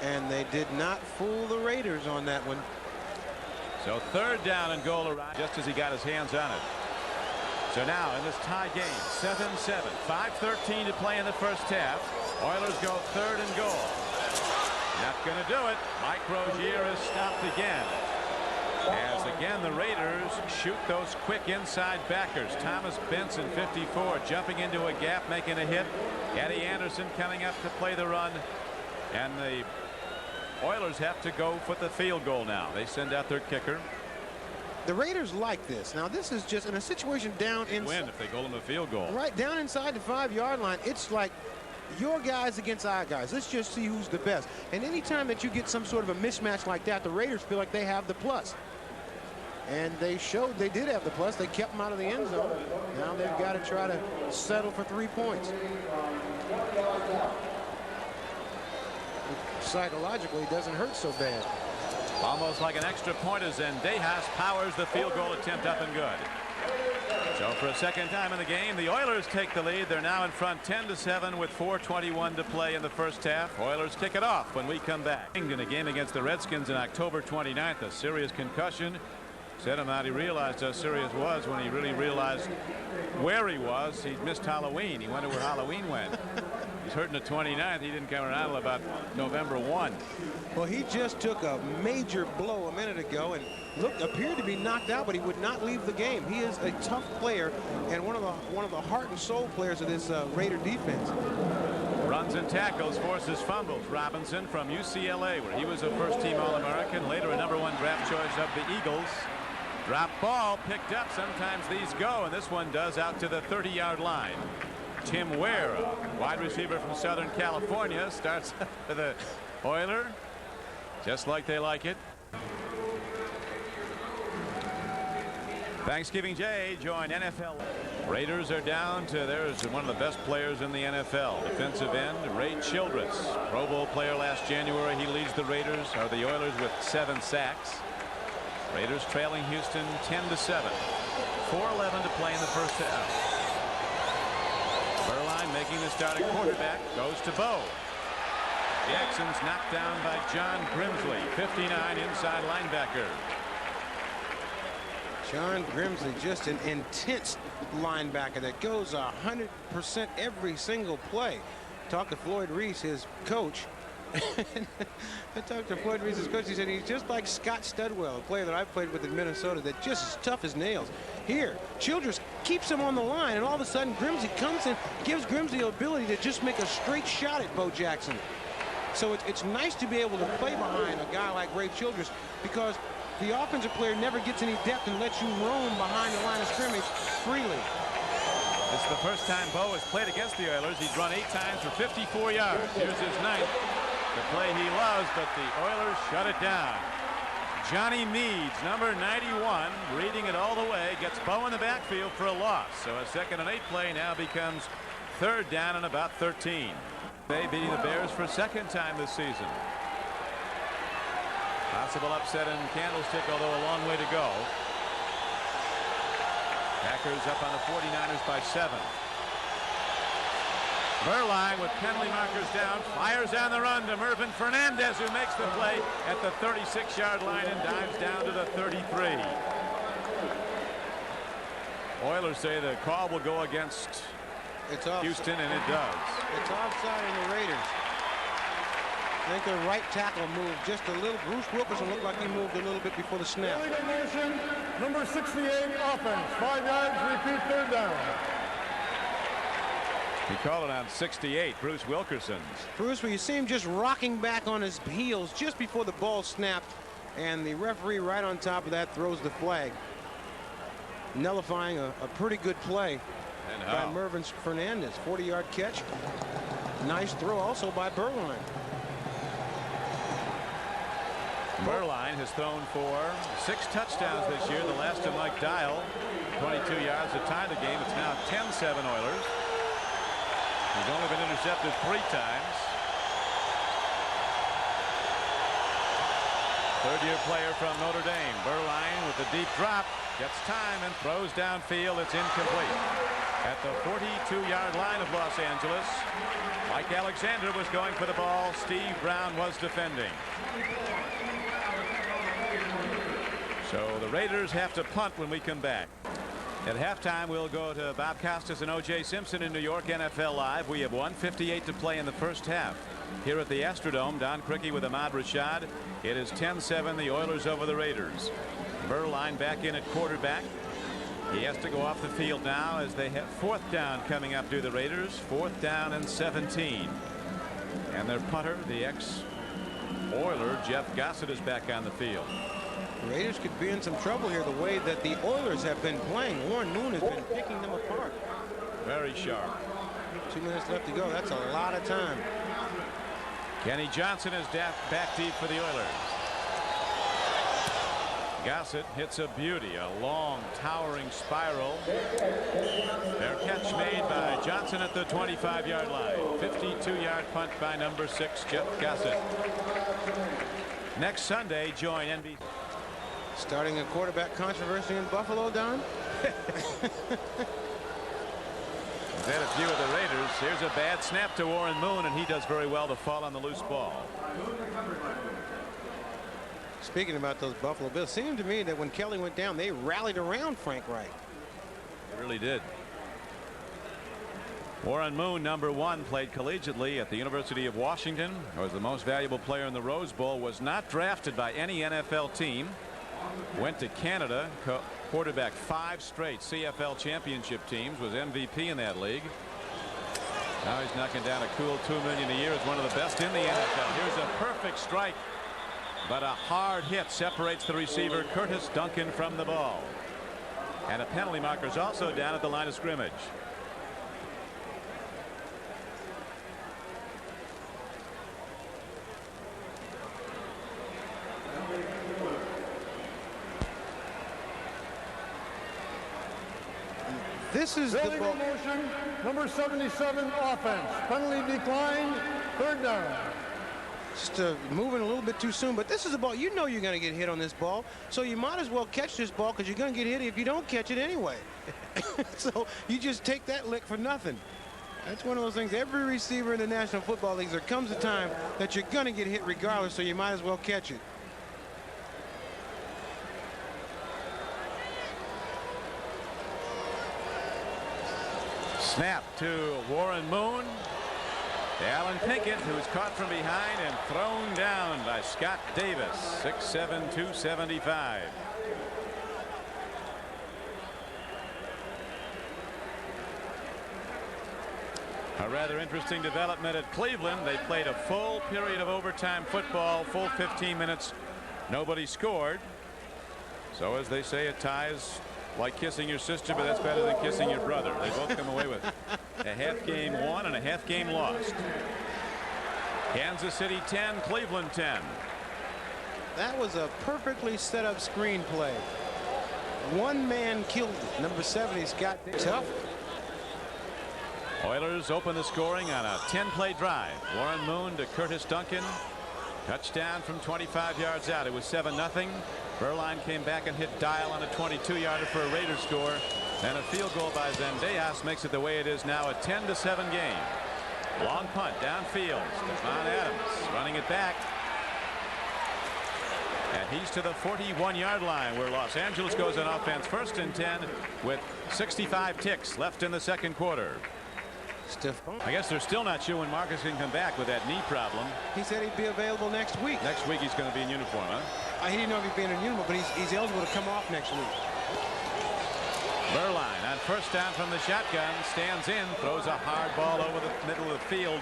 S2: And they did not fool the Raiders on that one.
S1: So third down and goal around just as he got his hands on it. So now in this tie game, 7-7, 5:13 to play in the first half. Oilers go third and goal. Not going to do it. Mike Rozier is stopped again. As again the Raiders shoot those quick inside backers. Thomas Benson, 54, jumping into a gap, making a hit. Eddie Anderson coming up to play the run. And the Oilers have to go for the field goal now. They send out their kicker.
S2: The Raiders like this. Now this is just in a situation down in.
S1: Win if they goal them a field goal.
S2: Right down inside the 5-yard line. It's like your guys against our guys. Let's just see who's the best. And anytime that you get some sort of a mismatch like that, the Raiders feel like they have the plus. And they showed they did have the plus. They kept them out of the end zone. Now they've got to try to settle for 3 points. Psychologically, it doesn't hurt so bad.
S1: Almost like an extra point as Zendejas powers the field goal attempt up and good. So for a second time in the game, the Oilers take the lead. They're now in front 10-7 with 4:21 to play in the first half. Oilers kick it off when we come back. In a game against the Redskins on October 29th, a serious concussion. Said him out, he realized how serious it was when he really realized where he was. He missed Halloween. He wondered where Halloween went. He's hurt in the 29th. He didn't come around until about November 1.
S2: Well, he just took a major blow a minute ago and appeared to be knocked out, but he would not leave the game. He is a tough player and one of the heart and soul players of this Raider defense.
S1: Runs and tackles, forces fumbles. Robinson from UCLA, where he was a first-team All-American, later a #1 draft choice of the Eagles. Drop ball picked up. Sometimes these go, and this one does out to the 30-yard line. Tim Ware, a wide receiver from Southern California, starts with the Oiler, just like they like it. Thanksgiving Day, join NFL. Raiders are down to, there's one of the best players in the NFL. Defensive end, Ray Childress, Pro Bowl player last January. He leads the Raiders, or the Oilers, with 7 sacks. Raiders trailing Houston 10-7. 4:11 to play in the first half. Berline making the start at quarterback, goes to Bo. Jackson's knocked down by John Grimsley, 59, inside linebacker.
S2: John Grimsley, just an intense linebacker that goes 100% every single play. Talked to Floyd Reese, his coach. I talked to Floyd Reese's coach. He said he's just like Scott Studwell, a player that I played with in Minnesota, that just is tough as nails. Here, Childress keeps him on the line, and all of a sudden Grimsley comes in, gives Grimsley the ability to just make a straight shot at Bo Jackson. So it's nice to be able to play behind a guy like Ray Childress, because the offensive player never gets any depth and lets you roam behind the line of scrimmage freely.
S1: It's the first time Bo has played against the Oilers. He's run 8 times for 54 yards. Here's his 9th. The play he loves, but the Oilers shut it down. Johnny Meads, number 91, reading it all the way, gets Bo in the backfield for a loss. So a 2nd and 8 play now becomes 3rd down and about 13. They beating the Bears for a 2nd time this season. Possible upset in Candlestick, although a long way to go. Packers up on the 49ers by 7. Berline with penalty markers down, fires down the run to Mervin Fernandez, who makes the play at the 36-yard line and dives down to the 33. Oilers say the call will go against Houston, and it does.
S2: It's offside in the Raiders. I think the right tackle moved just a little. Bruce Wilkerson looked like he moved a little bit before the snap.
S3: Illegal motion, number 68, offense. 5 yards, repeat, 3rd down.
S1: He called it on 68, Bruce Wilkerson.
S2: Bruce, where you see him just rocking back on his heels just before the ball snapped, and the referee right on top of that throws the flag, nullifying a pretty good play by Mervin Fernandez. 40-yard catch. Nice throw also by Berline.
S1: Berline has thrown for 6 touchdowns this year. The last to Mike Dial, 22 yards to tie the game. It's now 10-7 Oilers. He's only been intercepted 3 times. Third-year player from Notre Dame. Berline with the deep drop. Gets time and throws downfield. It's incomplete. At the 42-yard line of Los Angeles, Mike Alexander was going for the ball. Steve Brown was defending. So the Raiders have to punt when we come back. At halftime, we'll go to Bob Costas and O.J. Simpson in New York, NFL Live. We have 1:58 to play in the first half. Here at the Astrodome, Don CRIQUI with AHMAD RASHAD. It is 10-7, the Oilers over the Raiders. Berline back in at quarterback. He has to go off the field now as they have 4th down coming up to the Raiders. 4th down and 17. And their punter, the ex-Oiler, Jeff Gossett, is back on the field.
S2: The Raiders could be in some trouble here the way that the Oilers have been playing. Warren Moon has been picking them apart.
S1: Very sharp.
S2: 2 minutes left to go. That's a lot of time.
S1: Kenny Johnson is back deep for the Oilers. Gossett hits a beauty, a long towering spiral. Their catch made by Johnson at the 25-yard line. 52-yard punt by number 6, Jeff Gossett. Next Sunday, join NBC.
S2: Starting a quarterback controversy in Buffalo, Don?
S1: We've had a few of the Raiders. Here's a bad snap to Warren Moon, and he does very well to fall on the loose ball.
S2: Speaking about those Buffalo Bills, it seemed to me that when Kelly went down, they rallied around Frank Reich.
S1: They really did. Warren Moon, number 1, played collegiately at the University of Washington. Was the most valuable player in the Rose Bowl. Was not drafted by any NFL team. Went to Canada. Quarterback 5 straight CFL championship teams. Was MVP in that league. Now he's knocking down a cool $2 million a year as one of the best in the NFL. Here's a perfect strike. But a hard hit separates the receiver Curtis Duncan from the ball. And a penalty marker is also down at the line of scrimmage.
S2: This is the
S3: Illegal motion, number 77, offense. Penalty declined, 3rd down.
S2: Just moving a little bit too soon, but this is a ball. You know you're going to get hit on this ball, so you might as well catch this ball because you're going to get hit if you don't catch it anyway. So you just take that lick for nothing. That's one of those things. Every receiver in the National Football League, there comes a time that you're going to get hit regardless, so you might as well catch it.
S1: Snap to Warren Moon. Alan Pinkett, who is caught from behind and thrown down by Scott Davis. 6'7", 275. A rather interesting development at Cleveland. They played a full period of overtime football, full 15 minutes. Nobody scored. So as they say, a tie is like kissing your sister, but that's better than kissing your brother. They both come away with a half game won and a half game lost. Kansas City 10, Cleveland 10.
S2: That was a perfectly set up screenplay. One man killed it. Number 70, Scott Davis. Tough.
S1: Oilers open the scoring on a 10-play drive. Warren Moon to Curtis Duncan. Touchdown from 25 yards out. It was 7-0. Berline came back and hit Dial on a 22-yarder for a Raiders score. And a field goal by Zendejas makes it the way it is now, a 10-7 game. Long punt downfield. Stephon Adams running it back. And he's to the 41-yard line where Los Angeles goes on offense. 1st and 10 with 65 ticks left in the 2nd quarter. I guess they're still not sure when Marcus can come back with that knee problem.
S2: He said he'd be available next week.
S1: Next week he's going to be in uniform, huh?
S2: He didn't know if he'd be in uniform, but he's eligible to come off next week.
S1: Berline on 1st down from the shotgun, stands in, throws a hard ball over the middle of the field,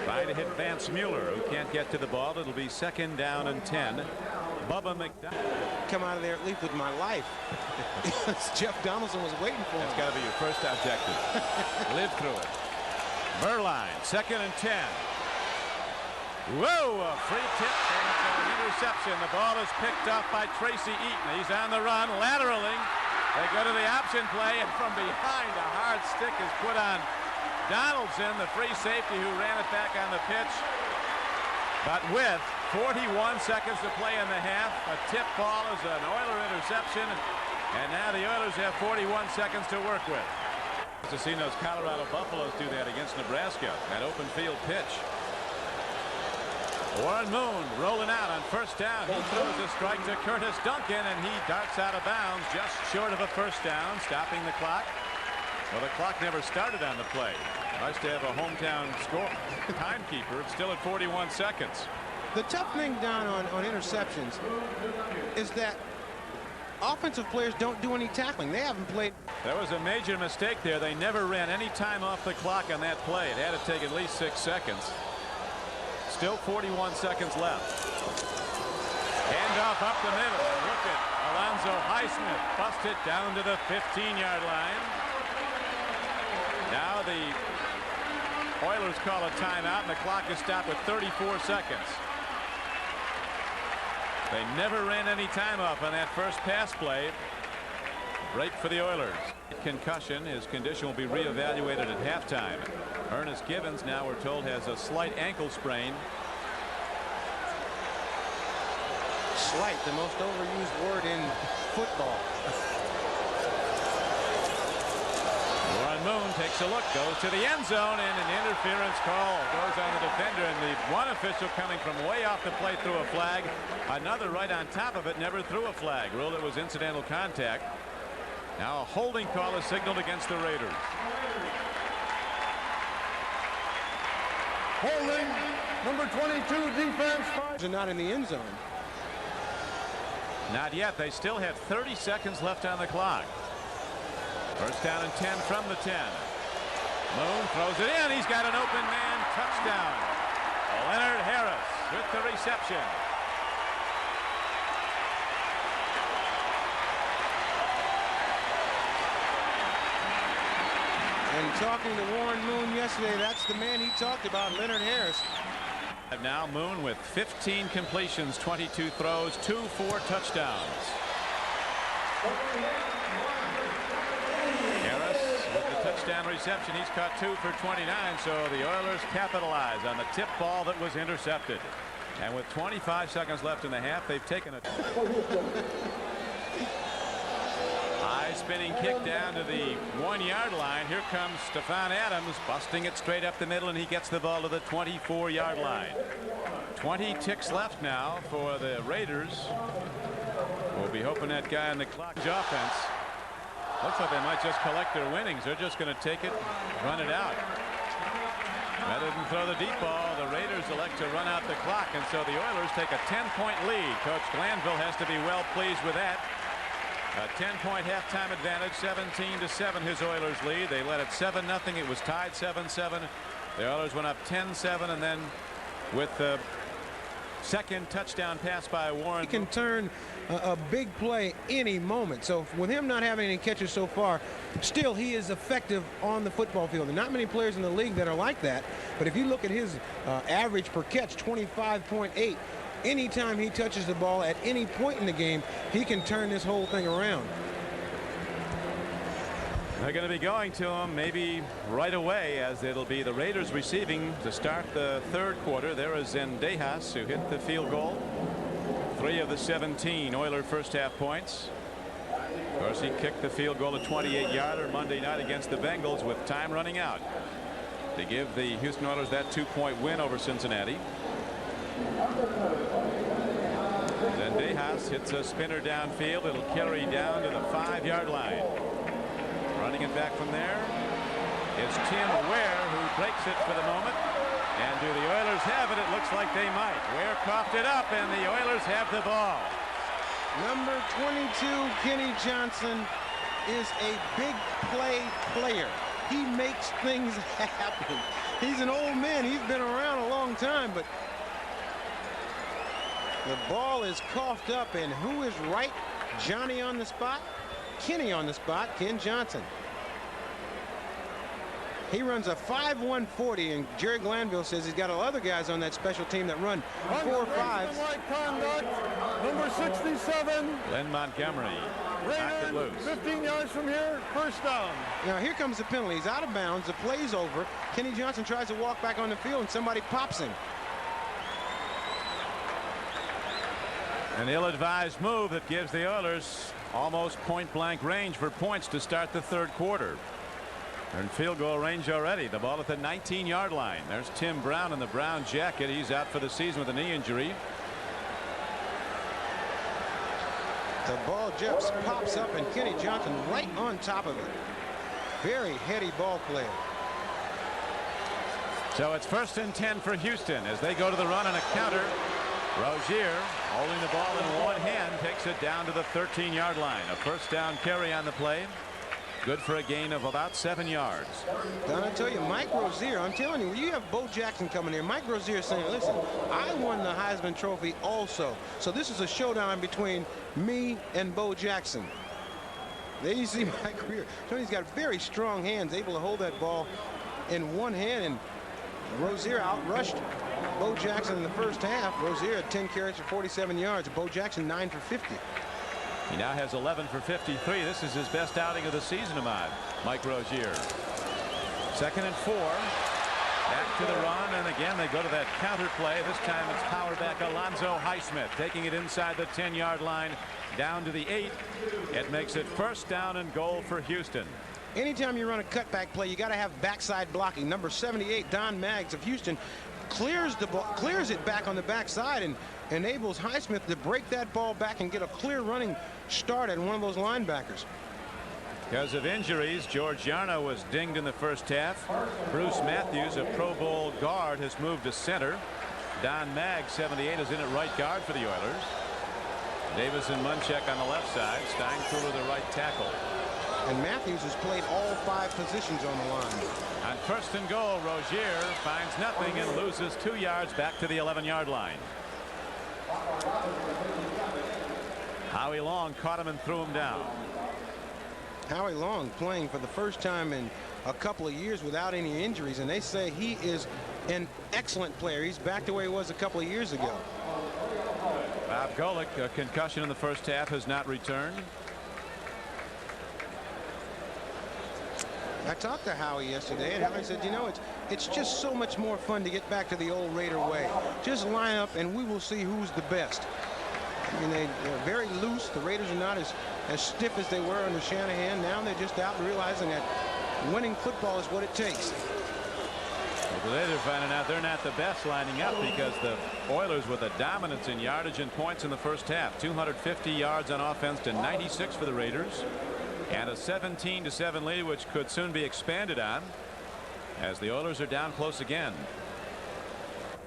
S1: trying to hit Vance Mueller, who can't get to the ball. It'll be 2nd down and 10. Bubba McDonald.
S2: Come out of there at least with my life. Jeff Donaldson was waiting for him.
S1: That's got to be your first objective. Live through it. Berline, 2nd and 10. Whoa, a free tip and an interception. The ball is picked up by Tracy Eaton. He's on the run, lateraling. They go to the option play, and from behind, a hard stick is put on Donaldson, the free safety who ran it back on the pitch. But with 41 seconds to play in the half, a tip ball is an Oiler interception, and now the Oilers have 41 seconds to work with. To see those Colorado Buffaloes do that against Nebraska, that open field pitch. Warren Moon rolling out on first down. He throws a strike to Curtis Duncan, and he darts out of bounds just short of a first down, stopping the clock. Well, the clock never started on the play. Nice to have a hometown score timekeeper. It's still at 41 seconds.
S2: The tough thing, Don, on interceptions is that offensive players don't do any tackling. They haven't played.
S1: There was a major mistake there. They never ran any time off the clock on that play. It had to take at least 6 seconds. Still 41 seconds left. Handoff up the middle. And look at Alonzo Highsmith. Bust it down to the 15-yard line. Now the Oilers call a timeout, and the clock is stopped at 34 seconds. They never ran any time off on that first pass play. Break for the Oilers. Concussion. His condition will be reevaluated at halftime. Ernest Givens, now we're told, has a slight ankle sprain.
S2: Slight, the most overused word in football.
S1: Warren Moon takes a look, goes to the end zone, and an interference call goes on the defender, and the one official coming from way off the plate threw a flag. Another right on top of it never threw a flag. Ruled it was incidental contact. Now a holding call is signaled against the Raiders.
S3: Holding, number 22, defense.
S2: They're not in the end zone.
S1: Not yet. They still have 30 seconds left on the clock. First down and 10 from the 10. Moon throws it in. He's got an open man. Touchdown. Leonard Harris with the reception.
S2: And talking to Warren Moon yesterday, that's the man he talked about, Leonard Harris.
S1: Now Moon with 15 completions, 22 throws, 2 for touchdowns. Harris with the touchdown reception. He's caught 2 for 29, so the Oilers capitalize on the tip ball that was intercepted. And with 25 seconds left in the half, they've taken it. High spinning kick down to the 1-yard line. Here comes Stephon Adams, busting it straight up the middle, and he gets the ball to the 24-yard line. 20 ticks left now for the Raiders. We'll be hoping that guy on the clock offense. Looks like they might just collect their winnings. They're just going to take it, run it out. Rather than throw the deep ball, the Raiders elect to run out the clock, and so the Oilers take a 10-point lead. Coach Glanville has to be well pleased with that. A 10-point halftime advantage, 17-7 his Oilers lead. They led it 7-0. It was tied 7-7. The Oilers went up 10-7, and then with the second touchdown pass by Warren.
S2: He can turn a big play any moment. So with him not having any catches so far, still he is effective on the football field. There are not many players in the league that are like that. But if you look at his average per catch, 25.8. Anytime he touches the ball at any point in the game, he can turn this whole thing around.
S1: They're going to be going to him maybe right away, as it'll be the Raiders receiving to start the third quarter. There is Zendejas, who hit the field goal. 3 of the 17 Oiler first half points. Of course, he kicked the field goal, a 28-yarder Monday night against the Bengals with time running out to give the Houston Oilers that 2-point win over Cincinnati. Zendejas hits a spinner downfield. It'll carry down to the 5-yard line. Running it back from there is Tim Ware, who breaks it for the moment. And do the Oilers have it? It looks like they might. Ware coughed it up, and the Oilers have the ball.
S2: Number 22, Kenny Johnson, is a big play player. He makes things happen. He's an old man. He's been around a long time, but the ball is coughed up, and who is right? Johnny on the spot, Kenny on the spot, Ken Johnson. He runs a 5.140, and Jerry Glanville says he's got other guys on that special team that run 4.5s.
S3: Conduct, number 67.
S1: Len Montgomery knocked it loose.
S3: 15 yards from here, first down.
S2: Now here comes the penalty. He's out of bounds. The play's over. Kenny Johnson tries to walk back on the field, and somebody pops him.
S1: An ill-advised move that gives the Oilers almost point-blank range for points to start the third quarter. They're in field goal range already. The ball at the 19-yard line. There's Tim Brown in the brown jacket. He's out for the season with a knee injury.
S2: The ball just pops up, and Kenny Johnson right on top of it. Very heady ball player.
S1: So it's 1st and 10 for Houston as they go to the run on a counter. Rozier, holding the ball in one hand, takes it down to the 13-yard line. A first down carry on the play. Good for a gain of about 7 yards.
S2: Don, I tell you, Mike Rozier, I'm telling you, when you have Bo Jackson coming here, Mike Rozier is saying, listen, I won the Heisman Trophy also. So this is a showdown between me and Bo Jackson. There you see Mike Rozier. He's got very strong hands, able to hold that ball in one hand, and Rozier outrushed Bo Jackson in the first half. Rozier had 10 carries for 47 yards. Bo Jackson 9 for 50.
S1: He now has 11 for 53. This is his best outing of the season, Ahmad. Mike Rozier. 2nd and 4. Back to the run, and again they go to that counter play. This time it's power back Alonzo Highsmith, taking it inside the 10-yard line down to the 8. It makes it first down and goal for Houston.
S2: Anytime you run a cutback play, you got to have backside blocking. Number 78, Don Maggs of Houston, clears the ball, clears it back on the backside, and enables Highsmith to break that ball back and get a clear running start at one of those linebackers.
S1: Because of injuries, George Yarno was dinged in the first half. Bruce Matthews, a Pro Bowl guard, has moved to center. Don Maggs, 78, is in at right guard for the Oilers. Davis and Munchak on the left side. Steinkuhler the right tackle.
S2: And Matthews has played all 5 positions on the line.
S1: On 1st and goal, Rozier finds nothing and loses 2 yards back to the 11-yard line. Howie Long caught him and threw him down.
S2: Howie Long playing for the first time in a couple of years without any injuries, and they say he is an excellent player. He's back to where he was a couple of years ago.
S1: Bob Golick, a concussion in the first half, has not returned.
S2: I talked to Howie yesterday, and Howie said, you know, it's just so much more fun to get back to the old Raider way. Just line up, and we will see who's the best. I mean, they're very loose. The Raiders are not as stiff as they were under Shanahan. Now they're just out realizing that winning football is what it takes.
S1: Well, they're finding out they're not the best lining up, because the Oilers with a dominance in yardage and points in the first half. 250 yards on offense to 96 for the Raiders. And a 17-7 lead, which could soon be expanded on as the Oilers are down close again.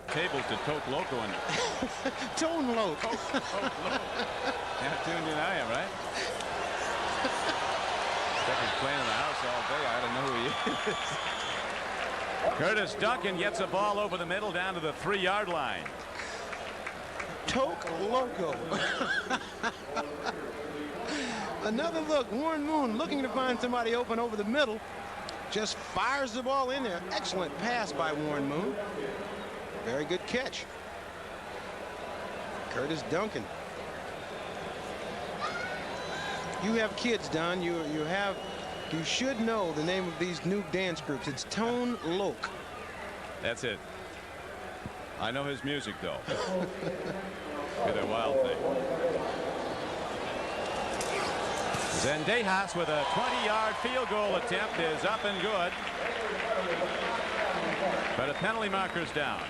S1: Tables to Toke Loco and
S2: Tone Loke.
S1: Yeah, tuned in I am, right? Stuck playing in the house all day. I don't know who he is. Curtis Duncan gets a ball over the middle down to the 3-yard line.
S2: Toke Loco. Another look. Warren Moon looking to find somebody open over the middle. Just fires the ball in there. Excellent pass by Warren Moon. Very good catch. Curtis Duncan. You have kids, Don. You should know the name of these new dance groups. It's Tone Loke.
S1: That's it. I know his music, though. Get a wild thing. Zendejas with a 20-yard field goal attempt is up and good. But a penalty marker's down.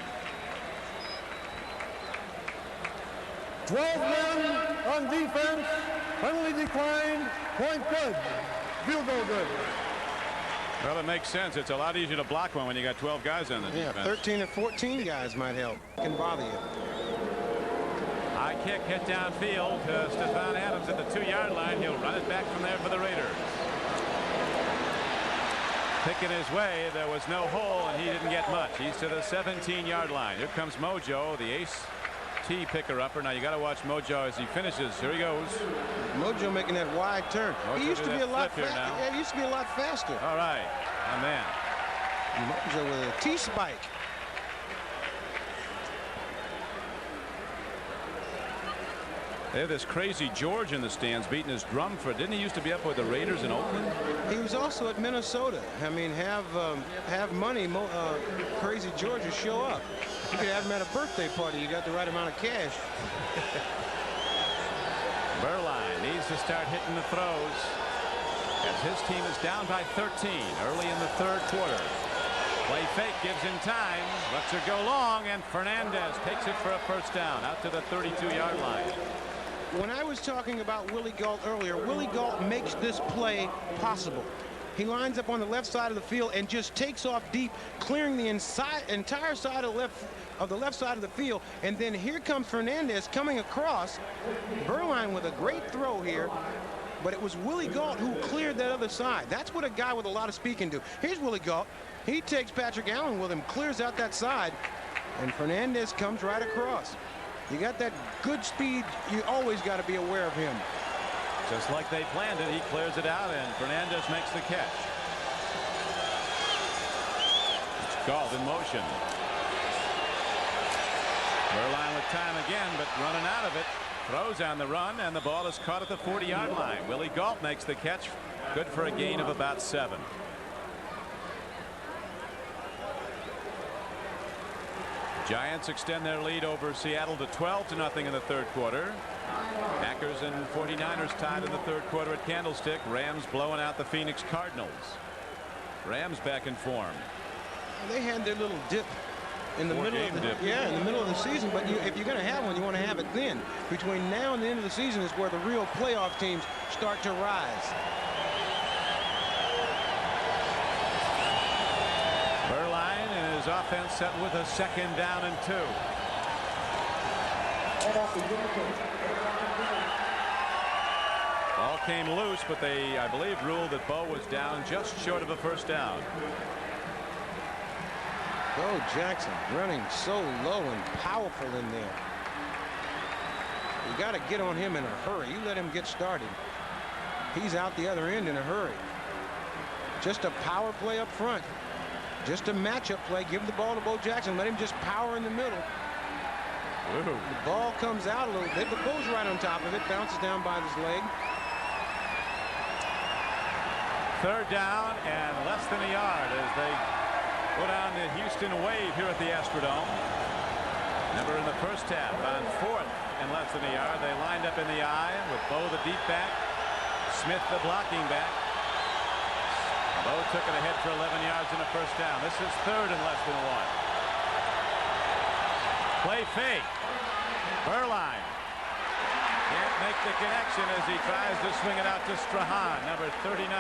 S3: 12 men on defense. Penalty declined. Point good. Field goal good.
S1: Well, it makes sense. It's a lot easier to block one when you got 12 guys on the defense.
S2: 13 or 14 guys might help. Can bother you.
S1: High kick hit downfield to Stephon Adams at the 2-yard line. He'll run it back from there for the Raiders. Picking his way. There was no hole, and he didn't get much. He's to the 17-yard line. Here comes Mojo, the ace T picker-upper. Now you got to watch Mojo as he finishes. Here he goes.
S2: Mojo making that wide turn.
S1: Mojo
S2: He used to be a lot faster.
S1: now.
S2: Yeah, he used to be a lot faster.
S1: All right, my man.
S2: Mojo with a T-spike.
S1: They have this crazy George in the stands beating his drum for it. Didn't he used to be up with the Raiders in Oakland?
S2: He was also at Minnesota. I mean, have money, crazy George will show up. You could have him at a birthday party. You got the right amount of cash.
S1: Berline needs to start hitting the throws as his team is down by 13 early in the third quarter. Play fake gives him time. Lets her go long, and Fernandez takes it for a first down out to the 32-yard line.
S2: When I was talking about Willie Gault earlier, Willie Gault makes this play possible. He lines up on the left side of the field and just takes off deep, clearing the entire side of the left side of the field. And then here comes Fernandez coming across. Berline with a great throw here, but it was Willie Gault who cleared that other side. That's what a guy with a lot of speed can do. Here's Willie Gault. He takes Patrick Allen with him, clears out that side, and Fernandez comes right across. You got that good speed. You always got to be aware of him.
S1: Just like they planned it, he clears it out, and Fernandez makes the catch. It's Gault in motion. Berline with time again, but running out of it. Throws on the run, and the ball is caught at the 40-yard line. Willie Gault makes the catch. Good for a gain of about 7. Giants extend their lead over Seattle to 12-0 in the third quarter. Packers and 49ers tied in the third quarter at Candlestick. Rams blowing out the Phoenix Cardinals. Rams back in form.
S2: They had their little dip in the middle of the season, but if you're going to have one, you want to have it then. Between now and the end of the season is where the real playoff teams start to rise.
S1: Berline and his offense set with a 2nd down and 2. Ball came loose, but they, I believe, ruled that Bo was down just short of a first down.
S2: Bo Jackson running so low and powerful in there. You got to get on him in a hurry. You let him get started. He's out the other end in a hurry. Just a power play up front. Just a matchup play. Give the ball to Bo Jackson. Let him just power in the middle.
S1: Ooh.
S2: The ball comes out a little bit, but Bo's right on top of it. Bounces down by his leg.
S1: 3rd down and less than a yard as they go down the Houston wave here at the Astrodome. Remember in the first half on 4th and less than a yard, they lined up in the I with Bo the deep back, Smith the blocking back. Bo took it ahead for 11 yards in a first down. This is 3rd and less than 1. Play fake. Berline can't make the connection as he tries to swing it out to Strahan, number 39.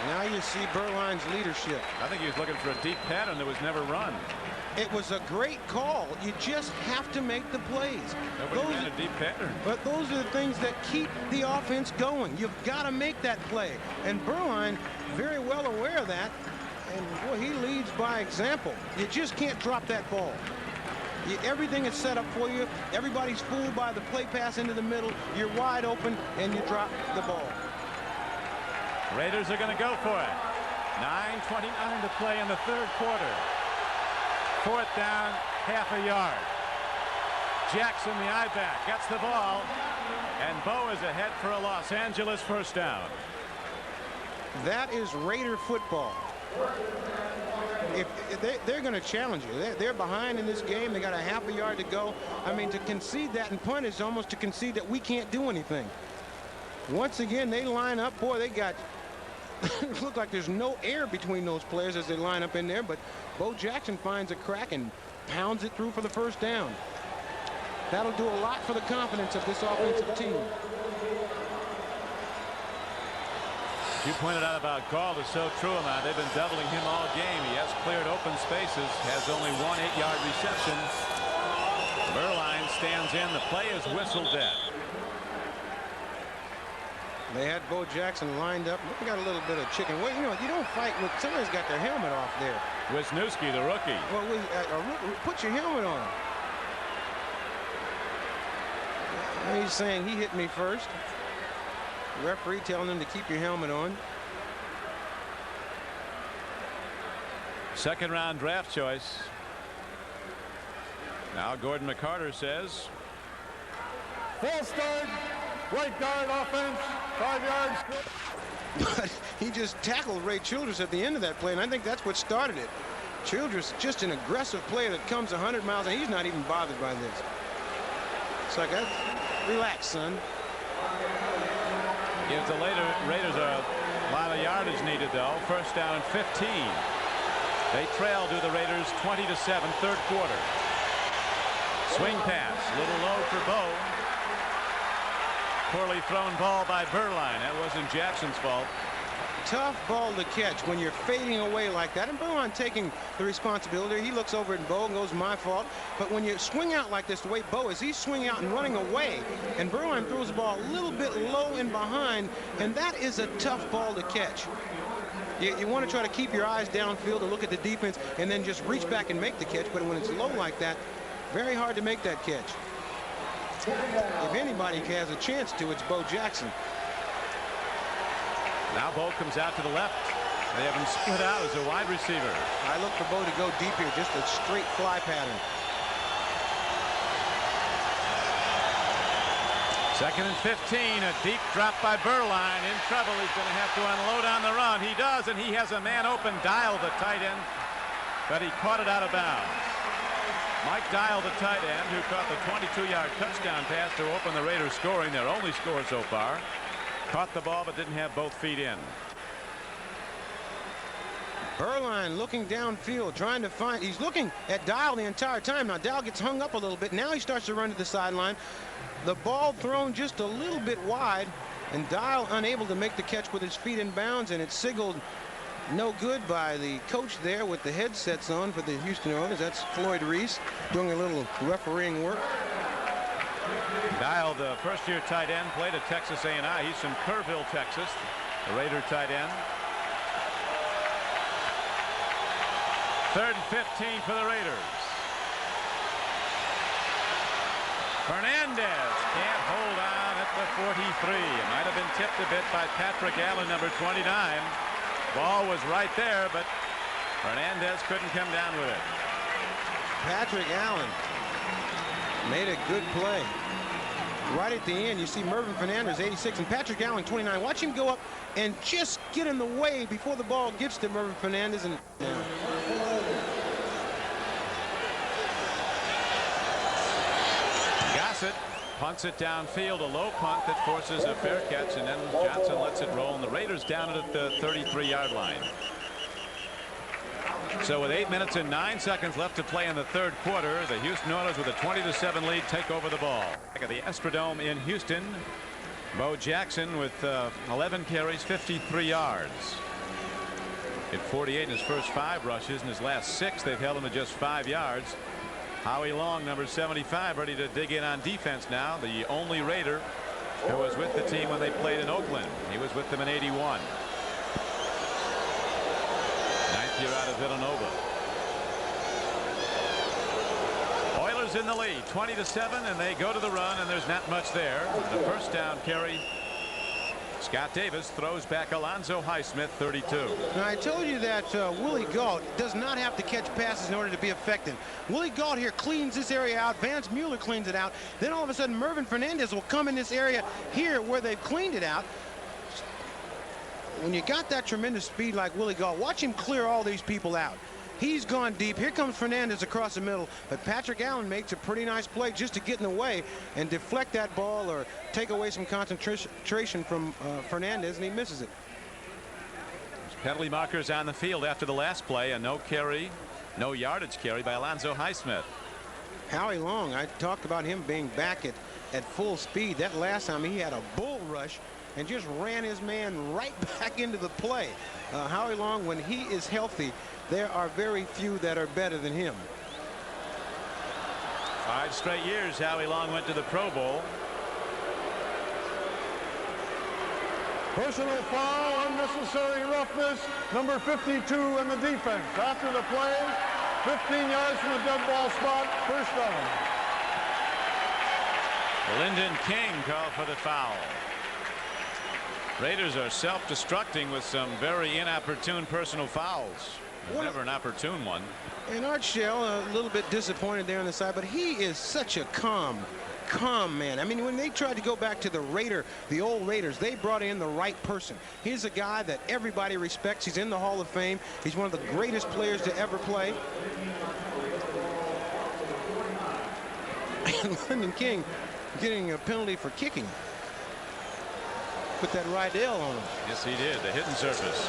S2: Now you see Berline's leadership.
S1: I think he was looking for a deep pattern that was never run.
S2: It was a great call. You just have to make the plays.
S1: Nobody ran a deep pattern.
S2: But those are the things that keep the offense going. You've got to make that play. And Berline, very well aware of that. And boy, he leads by example. You just can't drop that ball. Everything is set up for you. Everybody's fooled by the play pass into the middle. You're wide open, and you drop the ball.
S1: Raiders are going to go for it. 9:29 to play in the third quarter. 4th down, half a yard. Jackson, the I-back, gets the ball, and Bo is ahead for a Los Angeles first down.
S2: That is Raider football. If they're going to challenge you. They're behind in this game. They got a half a yard to go. I mean, to concede that and punt is almost to concede that we can't do anything. Once again, they line up. Boy, they got it looked like there's no air between those players as they line up in there, but Bo Jackson finds a crack and pounds it through for the first down. That'll do a lot for the confidence of this offensive team.
S1: You pointed out about Gault is so true, Ahmad. They've been doubling him all game. He has cleared open spaces, has only 1 8-yard reception. Berline stands in. The play is whistled dead.
S2: They had Bo Jackson lined up. We got a little bit of chicken. Well, you know, you don't fight with somebody's got their helmet off there.
S1: Wisniewski, the rookie.
S2: Well, put your helmet on. He's saying he hit me first. The referee telling him to keep your helmet on.
S1: Second-round draft choice. Now Gordon McCarter says.
S3: False start, right guard offense, 5 yards.
S2: But he just tackled Ray Childress at the end of that play, and I think that's what started it. Childress, just an aggressive player that comes 100 miles, and he's not even bothered by this. It's like, relax, son.
S1: Gives the Raiders a lot of yardage needed, though. First down and 15. They trail to the Raiders 20-7, third quarter. Swing pass, a little low for Bo. Poorly thrown ball by Berline. That wasn't Jackson's fault.
S2: Tough ball to catch when you're fading away like that, and Berline taking the responsibility. He looks over at Bo and goes, my fault. But when you swing out like this, the way Bo is, he's swinging out and running away, and Berline throws the ball a little bit low and behind, and that is a tough ball to catch. You want to try to keep your eyes downfield and look at the defense and then just reach back and make the catch, but when it's low like that, very hard to make that catch. If anybody has a chance to, it's Bo Jackson.
S1: Now Bo comes out to the left. They have him split out as a wide receiver.
S2: I look for Bo to go deep here, just a straight fly pattern.
S1: Second and 15, a deep drop by Berline. In trouble, he's going to have to unload on the run. He does, and he has a man open. Dial, the tight end, but he caught it out of bounds. Mike Dial, the tight end, who caught the 22-yard touchdown pass to open the Raiders scoring, their only score so far. Caught the ball, but didn't have both feet in.
S2: Berline looking downfield, trying to find. He's looking at Dial the entire time. Now Dial gets hung up a little bit. Now he starts to run to the sideline. The ball thrown just a little bit wide, and Dial unable to make the catch with his feet in bounds, and it's signaled no good by the coach there with the headsets on for the Houston Oilers. That's Floyd Reese doing a little refereeing work.
S1: Dial, the first-year tight end, played at Texas A&I. He's from Kerrville, Texas, the Raider tight end. Third and 15 for the Raiders. Fernandez can't hold on at the 43. It might have been tipped a bit by Patrick Allen, number 29. Ball was right there, but Fernandez couldn't come down with it.
S2: Patrick Allen made a good play. Right at the end, you see Mervin Fernandez, 86, and Patrick Allen, 29. Watch him go up and just get in the way before the ball gets to Mervin Fernandez. And
S1: Gossett punts it downfield, a low punt that forces a fair catch, and then Johnson lets it roll, and the Raiders down it at the 33-yard line. So with 8 minutes and 9 seconds left to play in the third quarter, the Houston Oilers with a 20-7 lead take over the ball. At the Astrodome in Houston, Bo Jackson with 11 carries, 53 yards. At 48 in his first 5 rushes. In his last 6, they've held him to just 5 yards. Howie Long, number 75, ready to dig in on defense now. The only Raider who was with the team when they played in Oakland. He was with them in '81. 9th year out of Villanova. Oilers in the lead, 20-7, and they go to the run, and there's not much there. The first down carry. Scott Davis throws back Alonzo Highsmith, 32.
S2: Now, I told you that Willie Gault does not have to catch passes in order to be effective. Willie Gault here cleans this area out. Vance Mueller cleans it out. Then all of a sudden, Mervin Fernandez will come in this area here where they've cleaned it out. When you got that tremendous speed like Willie Gault, watch him clear all these people out. He's gone deep. Here comes Fernandez across the middle, but Patrick Allen makes a pretty nice play just to get in the way and deflect that ball or take away some concentration from Fernandez, and he misses it.
S1: Penalty markers on the field after the last play. A no yardage carry by Alonzo Highsmith.
S2: Howie Long, I talked about him being back at full speed. That last time he had a bull rush and just ran his man right back into the play. Howie Long, when he is healthy, there are very few that are better than him.
S1: 5 straight years Howie Long went to the Pro Bowl.
S3: Personal foul, unnecessary roughness, number 52 in the defense. After the play, 15 yards from the dead ball spot, first down.
S1: Lyndon King called for the foul. Raiders are self-destructing with some very inopportune personal fouls. Never an opportune one.
S2: And Art Shell, a little bit disappointed there on the side, but he is such a calm man. I mean, when they tried to go back to the old Raiders, they brought in the right person. He's a guy that everybody respects. He's in the Hall of Fame. He's one of the greatest players to ever play. And London King getting a penalty for kicking. Put that Rydell on him.
S1: Yes, he did. The hitting surface.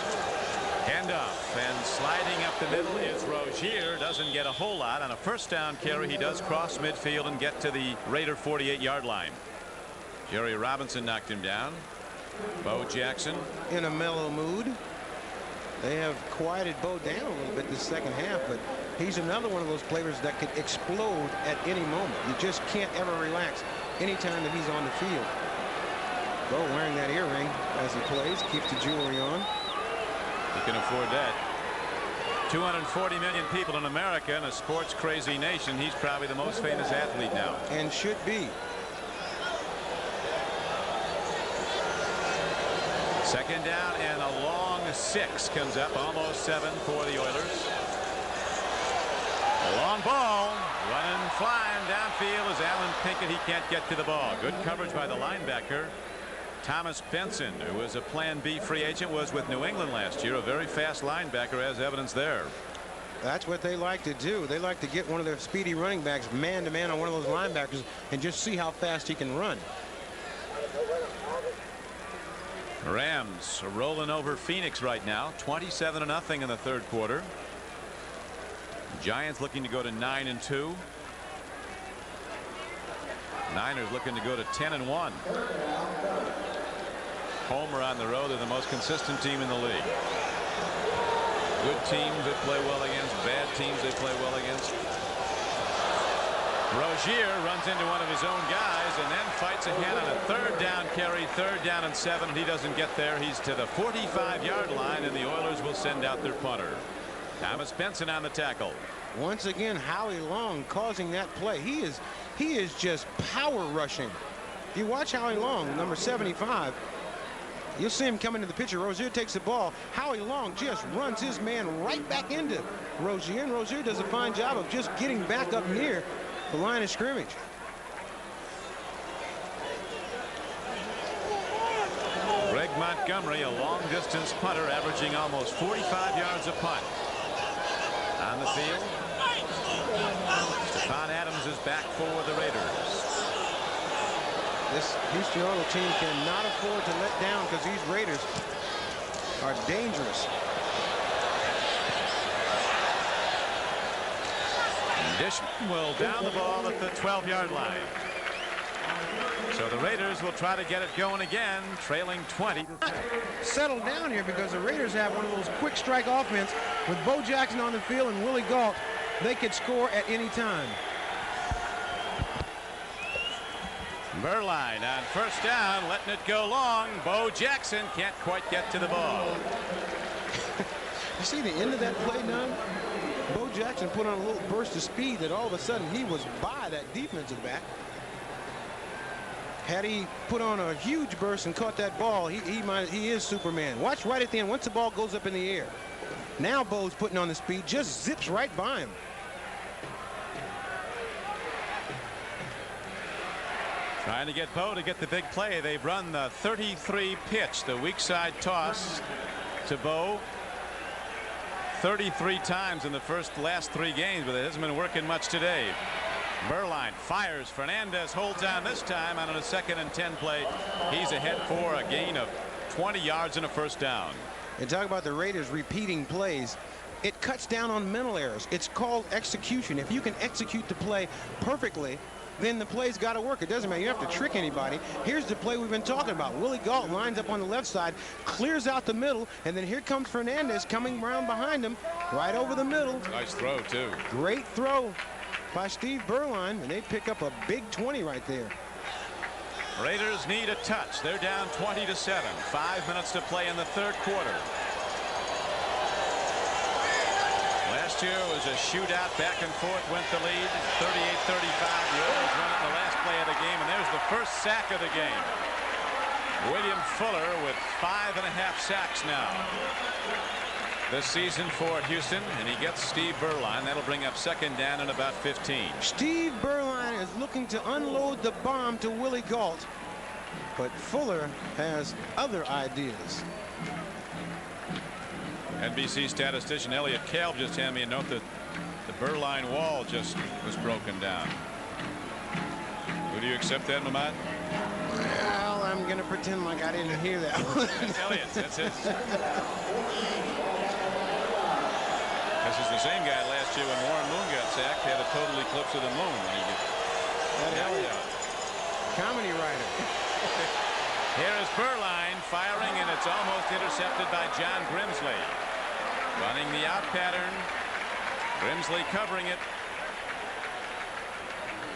S1: Handoff, and sliding up the middle is Rozier. Doesn't get a whole lot. On a first down carry, he does cross midfield and get to the Raider 48-yard line. Jerry Robinson knocked him down. Bo Jackson
S2: in a mellow mood. They have quieted Bo down a little bit this second half, but he's another one of those players that could explode at any moment. You just can't ever relax anytime that he's on the field. Bo wearing that earring as he plays, keeps the jewelry on.
S1: He can afford that. 240 million people in America, in a sports crazy nation. He's probably the most famous athlete now.
S2: And should be.
S1: Second down and a long 6 comes up, almost 7 for the Oilers. A long ball, running, flying downfield is Alan Pinkett. He can't get to the ball. Good coverage by the linebacker. Thomas Benson, who was a Plan B free agent, was with New England last year. A very fast linebacker, as evidence there.
S2: That's what they like to do. They like to get one of their speedy running backs man to man on one of those linebackers and just see how fast he can run.
S1: Rams are rolling over Phoenix right now, 27-0 in the third quarter. Giants looking to go to 9-2. Niners looking to go to 10-1. Homer on the road. They're the most consistent team in the league. Good teams they play well against, bad teams they play well against. Rozier runs into one of his own guys and then fights ahead on a third down carry, 3rd down and 7. He doesn't get there. He's to the 45-yard line, and the Oilers will send out their punter. Thomas Benson on the tackle.
S2: Once again, Howie Long causing that play. He is just power rushing. If you watch Howie Long, number 75, you'll see him coming to the picture. Rozier takes the ball. Howie Long just runs his man right back into Rozier, and Rozier does a fine job of just getting back up near the line of scrimmage.
S1: Greg Montgomery, a long-distance punter, averaging almost 45 yards a punt. On the field, Stephon Adams is back for the Raiders.
S2: This Houston Oilers team cannot afford to let down because these Raiders are dangerous.
S1: Dishman will down the ball at the 12-yard line. So the Raiders will try to get it going again, trailing 20.
S2: Settle down here because the Raiders have one of those quick strike offense with Bo Jackson on the field and Willie Gault. They could score at any time.
S1: Berline on first down, letting it go long. Bo Jackson can't quite get to the ball.
S2: You see the end of that play now? Bo Jackson put on a little burst of speed that all of a sudden he was by that defensive back. Had he put on a huge burst and caught that ball, he is Superman. Watch right at the end once the ball goes up in the air. Now Bo's putting on the speed, just zips right by him.
S1: Trying to get Bo to get the big play. They've run the 33 pitch, the weak side toss to Bo 33 times in the last 3 games, but it hasn't been working much today. Berline fires. Fernandez holds on this time on a 2nd and 10 play. He's ahead for a gain of 20 yards and a first down.
S2: And talk about the Raiders repeating plays. It cuts down on mental errors. It's called execution. If you can execute the play perfectly, then the play's got to work. It doesn't matter. You don't have to trick anybody. Here's the play we've been talking about. Willie Gault lines up on the left side, clears out the middle, and then here comes Fernandez coming around behind him, right over the middle.
S1: Nice throw, too.
S2: Great throw by Steve Berline, and they pick up a big 20 right there.
S1: Raiders need a touch. They're down 20-7. 5 minutes to play in the third quarter. Last year was a shootout, back and forth, went the lead, 38-35. The Oilers run it in the last play of the game, and there's the first sack of the game. William Fuller with 5.5 sacks now. this season for Houston, and he gets Steve Berline. That'll bring up second down and about 15.
S2: Steve Berline is looking to unload the bomb to Willie Gault, but Fuller has other ideas.
S1: NBC statistician Elliot Kalb just handed me a note that the Berline wall just was broken down. Would you accept that, Ahmad?
S2: Well, I'm going to pretend like I didn't hear that one.
S1: That's Elliot. That's his. This is the same guy last year when Warren Moon got sacked. He had a total eclipse of the moon when he did.
S2: That Elliot. Comedy writer.
S1: Here is Berline firing, and it's almost intercepted by John Grimsley. Running the out pattern. Grimsley covering it.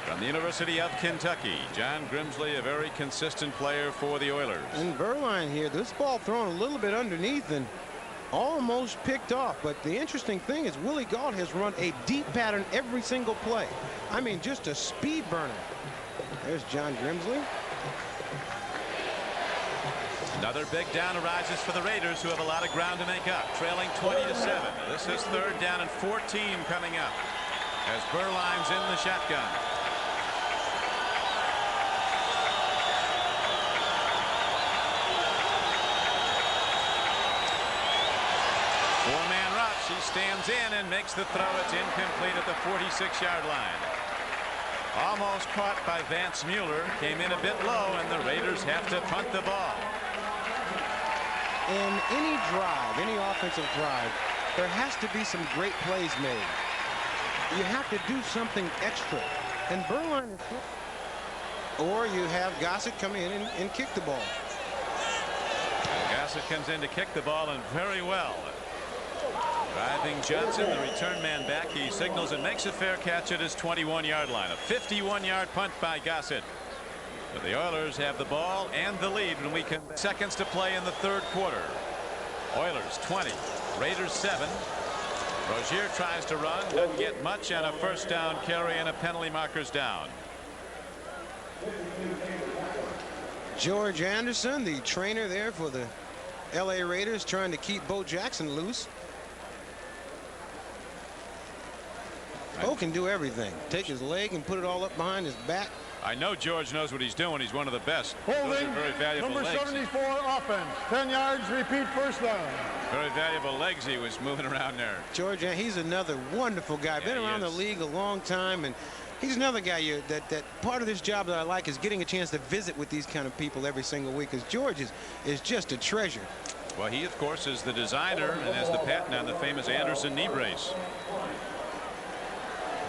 S1: From the University of Kentucky, John Grimsley, a very consistent player for the Oilers.
S2: And Berline here, this ball thrown a little bit underneath and almost picked off. But the interesting thing is Willie Gault has run a deep pattern every single play. I mean, just a speed burner. There's John Grimsley.
S1: Another big down arises for the Raiders, who have a lot of ground to make up, trailing 20-7. This is third down and 14 coming up as Berline's in the shotgun. Four-man rush. He stands in and makes the throw. It's incomplete at the 46-yard line. Almost caught by Vance Mueller. Came in a bit low, and the Raiders have to punt the ball.
S2: In any drive, any offensive drive, there has to be some great plays made. You have to do something extra. And Berline is... Or you have Gossett come in and kick the ball.
S1: Gossett comes in to kick the ball, and very well. Driving Judson, the return man back. He signals and makes a fair catch at his 21-yard line. A 51-yard punt by Gossett. But the Oilers have the ball and the lead when we come. Seconds to play in the third quarter. Oilers 20, Raiders 7. Rozier tries to run, doesn't get much, and a first down carry and a penalty marker's down.
S2: George Anderson, the trainer there for the LA Raiders, trying to keep Bo Jackson loose. Bo can do everything. Take his leg and put it all up behind his back.
S1: I know George knows what he's doing. He's one of the best.
S3: Holding,
S1: those are very valuable
S3: number
S1: legs.
S3: 74 offense. 10 yards, repeat first down.
S1: Very valuable legs he was moving around there.
S2: George, he's another wonderful guy.
S1: Yeah,
S2: been around the league a long time, and he's another guy that part of this job that I like is getting a chance to visit with these kind of people every single week, because George is just a treasure.
S1: Well, he of course is the designer and has the patent on the famous Anderson knee brace.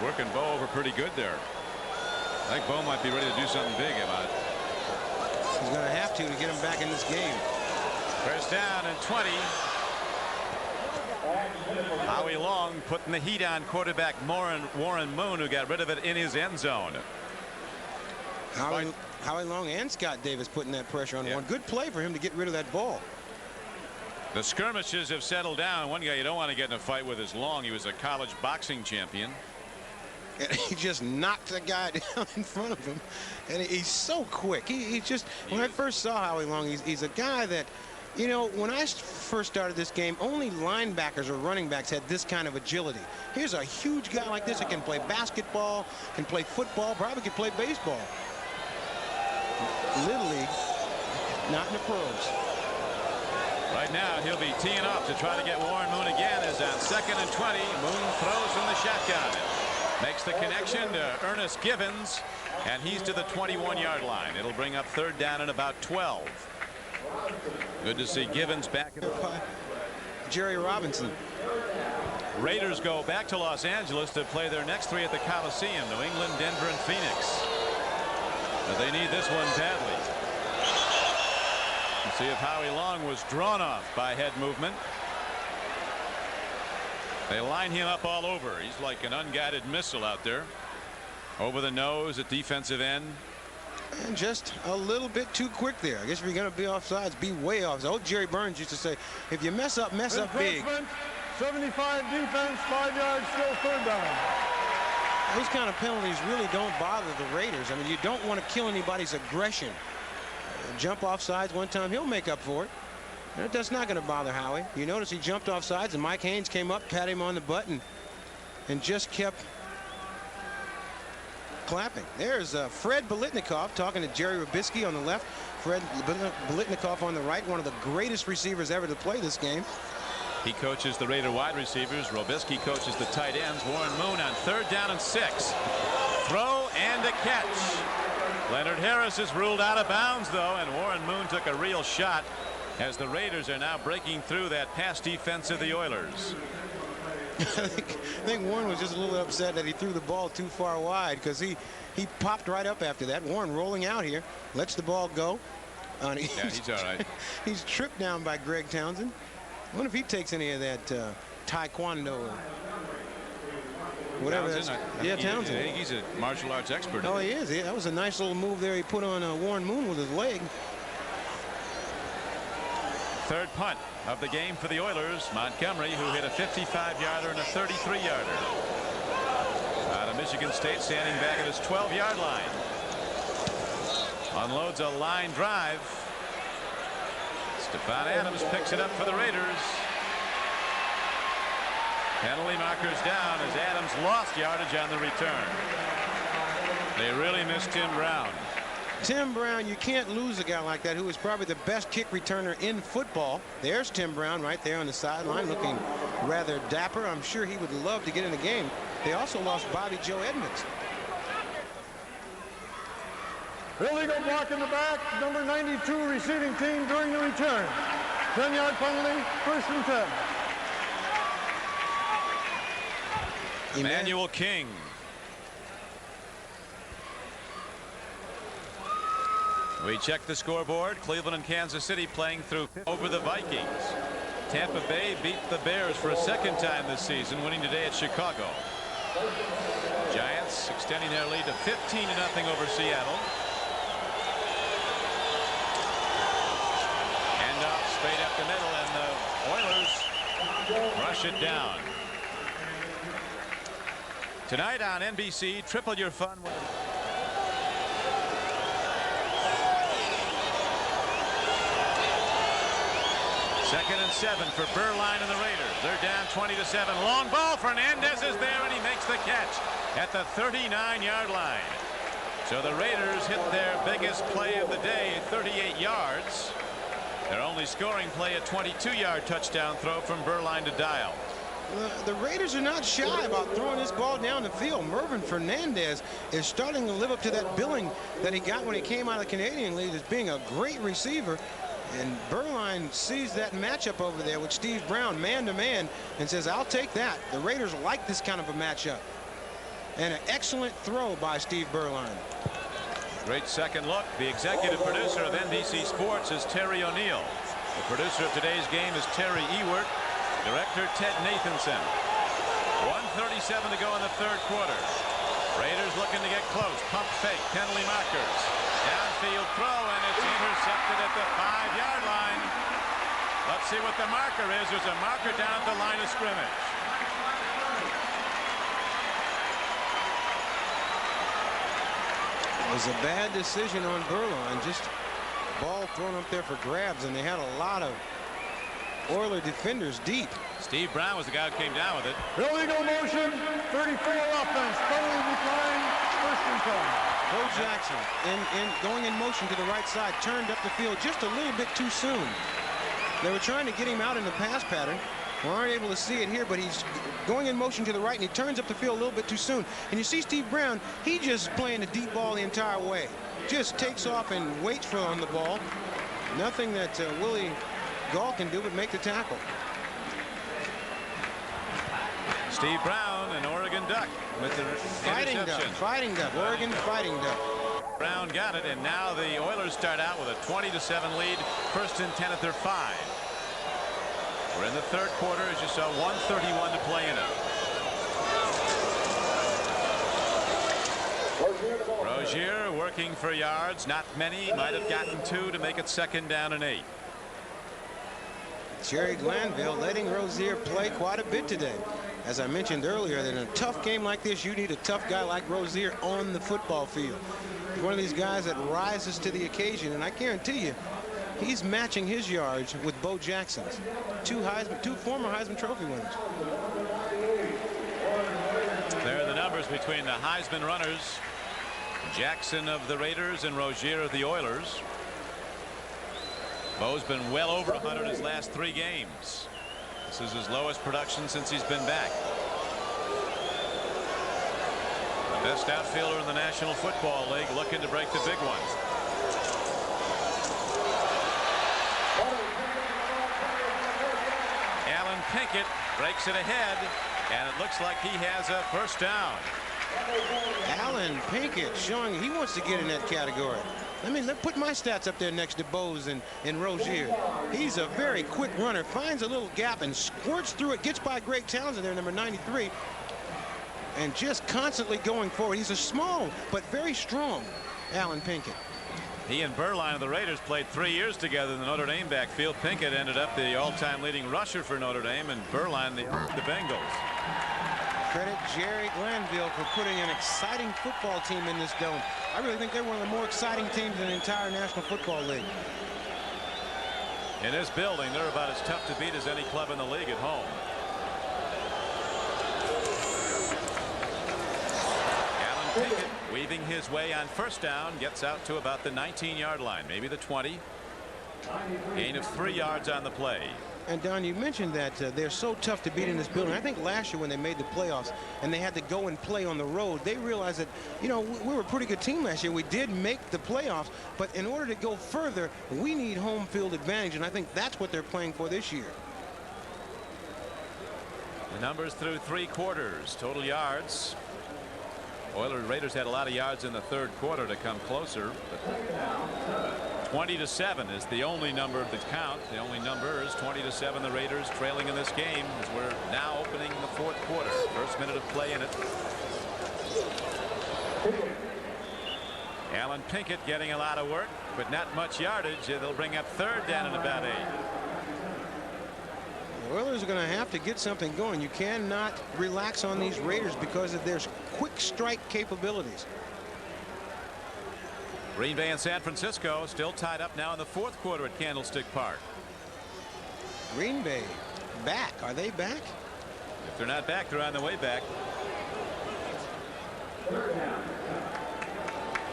S1: Working Bo over pretty good there. I think Bo might be ready to do something big about it.
S2: He's going to have to get him back in this game.
S1: First down and 20. Howie Long putting the heat on quarterback Warren Moon, who got rid of it in his end zone.
S2: Howie Long and Scott Davis putting that pressure on one. Good play for him to get rid of that ball.
S1: The skirmishes have settled down. One guy you don't want to get in a fight with is Long. He was a college boxing champion.
S2: And he just knocked the guy down in front of him, and he's so quick. He just, when I first saw Howie Long, he's a guy that, you know, when I first started this game, only linebackers or running backs had this kind of agility. Here's a huge guy like this that can play basketball, can play football, probably can play baseball. Little league, not in the pros.
S1: Right now he'll be teeing off to try to get Warren Moon again. As on 2nd and 20, Moon throws from the shotgun. Makes the connection to Ernest Givens, and he's to the 21-yard line. It'll bring up third down and about 12. Good to see Givens back.
S2: Jerry Robinson.
S1: Raiders go back to Los Angeles to play their next three at the Coliseum: New England, Denver, and Phoenix. But they need this one badly. Let's see if Howie Long was drawn off by head movement. They line him up all over. He's like an unguided missile out there. Over the nose at defensive end.
S2: And just a little bit too quick there. I guess if you're going to be offsides, be way off. Oh, Jerry Burns used to say, if you mess up big.
S3: 75 defense, 5 yards, still third down.
S2: Those kind of penalties really don't bother the Raiders. I mean, you don't want to kill anybody's aggression. Jump off sides one time, he'll make up for it. That's not going to bother Howie. You notice he jumped off sides, and Mike Haynes came up, pat him on the butt, and just kept clapping. There's Fred Biletnikoff talking to Jerry Robisky on the left. Fred Biletnikoff on the right, one of the greatest receivers ever to play this game.
S1: He coaches the Raider wide receivers. Robisky coaches the tight ends. Warren Moon on 3rd down and 6. Throw and a catch. Leonard Harris is ruled out of bounds, though, and Warren Moon took a real shot as the Raiders are now breaking through that pass defense of the Oilers.
S2: I think Warren was just a little upset that he threw the ball too far wide, because he popped right up after that. Warren rolling out here, lets the ball go.
S1: Yeah, he's all right.
S2: He's tripped down by Greg Townsend. I wonder if he takes any of that taekwondo or whatever.
S1: Townsend,
S2: Yeah, Townsend.
S1: I think he's a martial arts expert.
S2: Oh, he is. That was a nice little move there he put on Warren Moon with his leg.
S1: 3rd punt of the game for the Oilers. Montgomery, who hit a 55-yarder and a 33-yarder. Out of Michigan State, standing back at his 12-yard line. Unloads a line drive. Stephon Adams picks it up for the Raiders. Penalty markers down as Adams lost yardage on the return. They really missed Tim Brown.
S2: Tim Brown, you can't lose a guy like that, who is probably the best kick returner in football. There's Tim Brown right there on the sideline, looking rather dapper. I'm sure he would love to get in the game. They also lost Bobby Joe Edmonds.
S3: Illegal block in the back, number 92 receiving team during the return. 10-yard penalty, 1st and 10.
S1: Emmanuel King. We check the scoreboard. Cleveland and Kansas City playing through over the Vikings. Tampa Bay beat the Bears for a 2nd time this season, winning today at Chicago. Giants extending their lead to 15-0 over Seattle. Hand off straight up the middle, and the Oilers rush it down. Tonight on NBC, triple your fun with 2nd and 7 for Berline and the Raiders. They're down 20-7. Long ball. Fernandez is there, and he makes the catch at the 39-yard line. So the Raiders hit their biggest play of the day, 38 yards. Their only scoring play, a 22-yard touchdown throw from Berline to Dial.
S2: The Raiders are not shy about throwing this ball down the field. Mervin Fernandez is starting to live up to that billing that he got when he came out of the Canadian League as being a great receiver. And Berline sees that matchup over there with Steve Brown man-to-man and says, I'll take that. The Raiders like this kind of a matchup. And an excellent throw by Steve Berline.
S1: Great second look. The executive producer of NBC Sports is Terry O'Neill. The producer of today's game is Terry Ewert. Director Ted Nathanson. 1:37 to go in the 3rd quarter. Raiders looking to get close. Pump fake. Penalty markers. Downfield throw, and it's intercepted at the 5-yard line. Let's see what the marker is. There's a marker down at the line of scrimmage.
S2: It was a bad decision on Berline. Just ball thrown up there for grabs, and they had a lot of Oiler defenders deep.
S1: Steve Brown was the guy who came down with it.
S3: Illegal motion, 34 offense, penalty decline, 1st and 10.
S2: Bo Jackson going in motion to the right side, turned up the field just a little bit too soon. They were trying to get him out in the pass pattern. We aren't able to see it here, but he's going in motion to the right, and he turns up the field a little bit too soon. And you see Steve Brown, he just playing the deep ball the entire way. Just takes off and waits for on the ball. Nothing that Willie Gall can do but make the tackle.
S1: Steve Brown, an Oregon Duck, with the interception.
S2: Fighting Duck, Oregon Fighting Duck.
S1: Brown got it, and now the Oilers start out with a 20-7 lead. 1st and 10 at their 5. We're in the 3rd quarter, as you saw, 1:31 to play in it. Rozier working for yards, not many, might have gotten 2 to make it 2nd down and 8.
S2: Jerry Glanville letting Rozier play quite a bit today. As I mentioned earlier, that in a tough game like this, you need a tough guy like Rozier on the football field. He's one of these guys that rises to the occasion, and I guarantee you, He's matching his yards with Bo Jackson's. Two former Heisman Trophy winners.
S1: There are the numbers between the Heisman runners. Jackson of the Raiders and Rozier of the Oilers. Bo's been well over 100 his last 3 games. This is his lowest production since he's been back. The best outfielder in the National Football League looking to break the big ones. Alan Pinkett breaks it ahead, and it looks like he has a first down.
S2: Alan Pinkett showing he wants to get in that category. Let's put my stats up there next to Bo's and Rozier. He's a very quick runner, finds a little gap and squirts through it, gets by Greg Townsend there, number 93, and just constantly going forward. He's a small but very strong Alan Pinkett.
S1: He and Berline of the Raiders played 3 years together in the Notre Dame backfield. Pinkett ended up the all-time leading rusher for Notre Dame, and Berline the Bengals.
S2: Credit Jerry Glanville for putting an exciting football team in this dome. I really think they're one of the more exciting teams in the entire National Football League.
S1: In this building, they're about as tough to beat as any club in the league at home. Alan Pinkett weaving his way on first down, gets out to about the 19-yard line, maybe the 20. Gain of 3 yards on the play.
S2: And Don, you mentioned that they're so tough to beat in this building. I think last year when they made the playoffs and they had to go and play on the road, they realized that, you know, we were a pretty good team last year. We did make the playoffs, but in order to go further, we need home field advantage, and I think that's what they're playing for this year.
S1: The numbers through 3 quarters, total yards. Raiders had a lot of yards in the 3rd quarter to come closer. But 20-7 is the only number of the count. The only number is 20-7. The Raiders trailing in this game as we're now opening the 4th quarter. First minute of play in it. Alan Pinkett getting a lot of work, but not much yardage. They'll bring up 3rd down and about 8.
S2: The Oilers are going to have to get something going. You cannot relax on these Raiders because of their quick strike capabilities.
S1: Green Bay and San Francisco still tied up now in the 4th quarter at Candlestick Park.
S2: Green Bay back. Are they back?
S1: If they're not back, they're on the way back.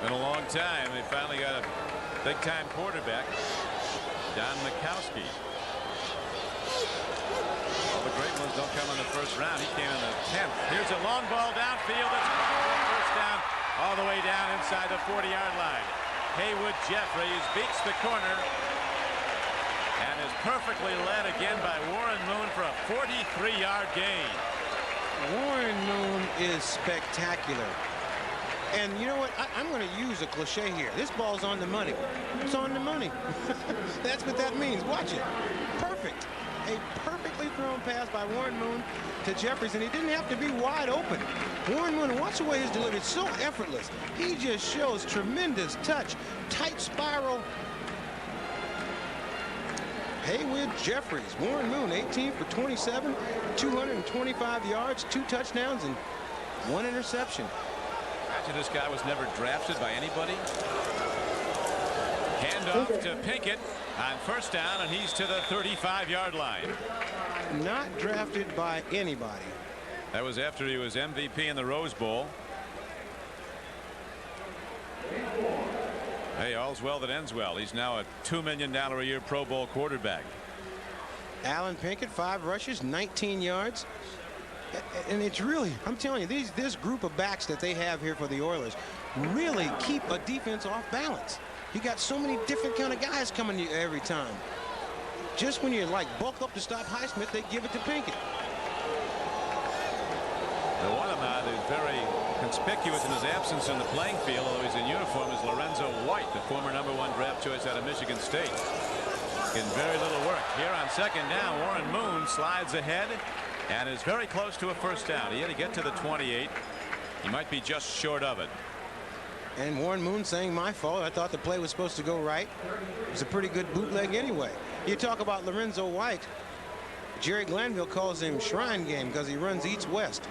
S1: Been a long time. They finally got a big-time quarterback, Don Majkowski. All the great ones don't come in the 1st round. He came in the 10th. Here's a long ball downfield. That's first down. All the way down inside the 40-yard line. Haywood Jeffries beats the corner and is perfectly led again by Warren Moon for a 43-yard gain. Warren
S2: Moon is spectacular. And you know what? I'm going to use a cliche here. This ball's on the money. It's on the money. That's what that means. Watch it. Perfect. A perfectly thrown pass by Warren Moon to Jeffries, and he didn't have to be wide open. Warren Moon, watch the way his delivery is so effortless. He just shows tremendous touch, tight spiral. Haywood Jeffries, Warren Moon, 18 for 27, 225 yards, 2 touchdowns, and 1 interception.
S1: Imagine this guy was never drafted by anybody. Handoff to Pinkett on first down, and he's to the 35-yard line.
S2: Not drafted by anybody.
S1: That was after he was MVP in the Rose Bowl. Hey, all's well that ends well. He's now a $2 million a year Pro Bowl quarterback.
S2: Alan Pinkett, 5 rushes, 19 yards. And it's really, I'm telling you, this group of backs that they have here for the Oilers really keep a defense off balance. You got so many different kind of guys coming to you every time. Just when you're like bulk up to stop Highsmith, they give it to Pinkett.
S1: The one AHMAD is very conspicuous in his absence in the playing field, although he's in uniform, is Lorenzo White, the former #1 draft choice out of Michigan State. Getting very little work. Here on second down, Warren Moon slides ahead and is very close to a first down. He had to get to the 28. He might be just short of it.
S2: And Warren Moon saying, my fault. I thought the play was supposed to go right. It was a pretty good bootleg anyway. You talk about Lorenzo White. Jerry Glanville calls him Shrine Game because he runs east west.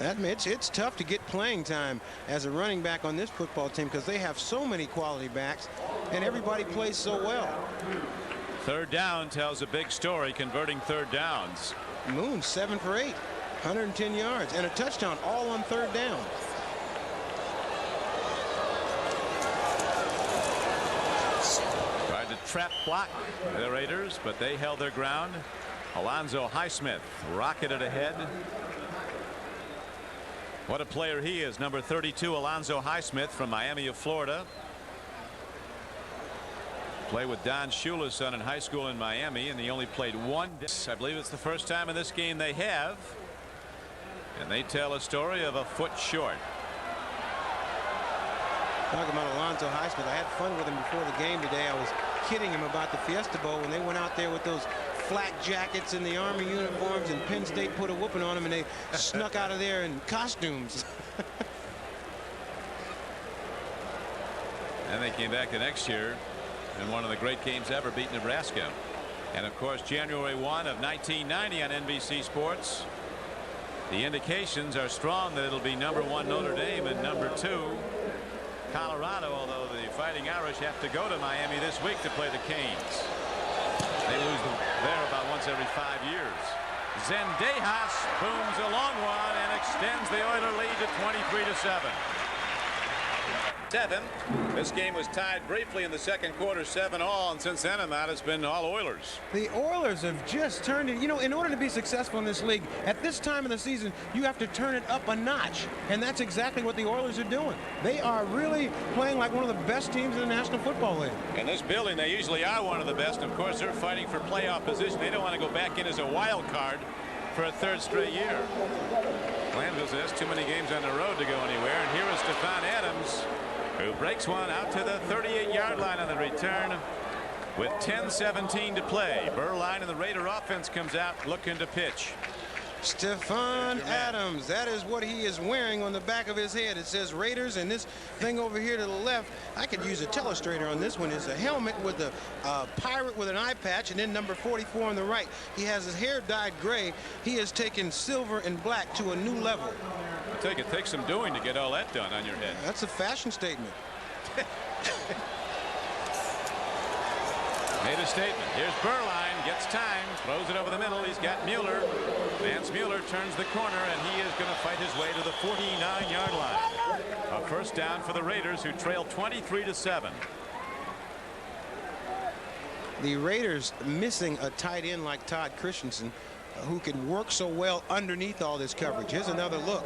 S2: It's tough to get playing time as a running back on this football team because they have so many quality backs and everybody plays so well.
S1: Third down tells a big story, converting third downs.
S2: Moon 7 for 8, 110 yards and a touchdown, all on third down.
S1: Tried to trap block the Raiders, but they held their ground. Alonzo Highsmith rocketed ahead. What a player he is, number 32, Alonzo Highsmith from Miami of Florida. Played with Don Shula's son in high school in Miami, and he only played one. I believe it's the first time in this game they have. And they tell a story of a foot short.
S2: Talking about Alonzo Highsmith, I had fun with him before the game today. I was kidding him about the Fiesta Bowl when they went out there with those flak jackets and the Army uniforms, and Penn State put a whooping on them, and they snuck out of there in costumes.
S1: And they came back the next year in one of the great games ever, beat Nebraska. And of course, January 1 of 1990 on NBC Sports. The indications are strong that it'll be number 1 Notre Dame and number 2 Colorado, although the Fighting Irish have to go to Miami this week to play the Canes. They lose there about once every 5 years. Zendejas booms a long one and extends the Oiler lead to 23-7. This game was tied briefly in the second quarter, 7-all, and since then AHMAD has been all Oilers.
S2: The Oilers have just turned it. You know, in order to be successful in this league at this time of the season, you have to turn it up a notch, and that's exactly what the Oilers are doing. They are really playing like one of the best teams in the National Football League.
S1: In this building, they usually are one of the best. Of course, they're fighting for playoff position. They don't want to go back in as a wild card for a third straight year. Glanville says too many games on the road to go anywhere, and here is Stephon Adams, who breaks one out to the 38-yard line on the return with 10:17 to play. Burline and the Raider offense comes out looking to pitch.
S2: Stephon Adams, that is what he is wearing on the back of his head. It says Raiders, and this thing over here to the left, I could use a telestrator on this one, is a helmet with a pirate with an eye patch, and then number 44 on the right. He has his hair dyed gray. He has taken silver and black to a new level.
S1: I take it takes some doing to get all that done on your head.
S2: That's a fashion statement.
S1: Made a statement. Here's Burline, gets time, throws it over the middle. He's got Mueller. Vance Mueller turns the corner, and he is going to fight his way to the 49-yard line. A first down for the Raiders, who trail 23-7.
S2: The Raiders missing a tight end like Todd Christensen, who can work so well underneath all this coverage. Here's another look.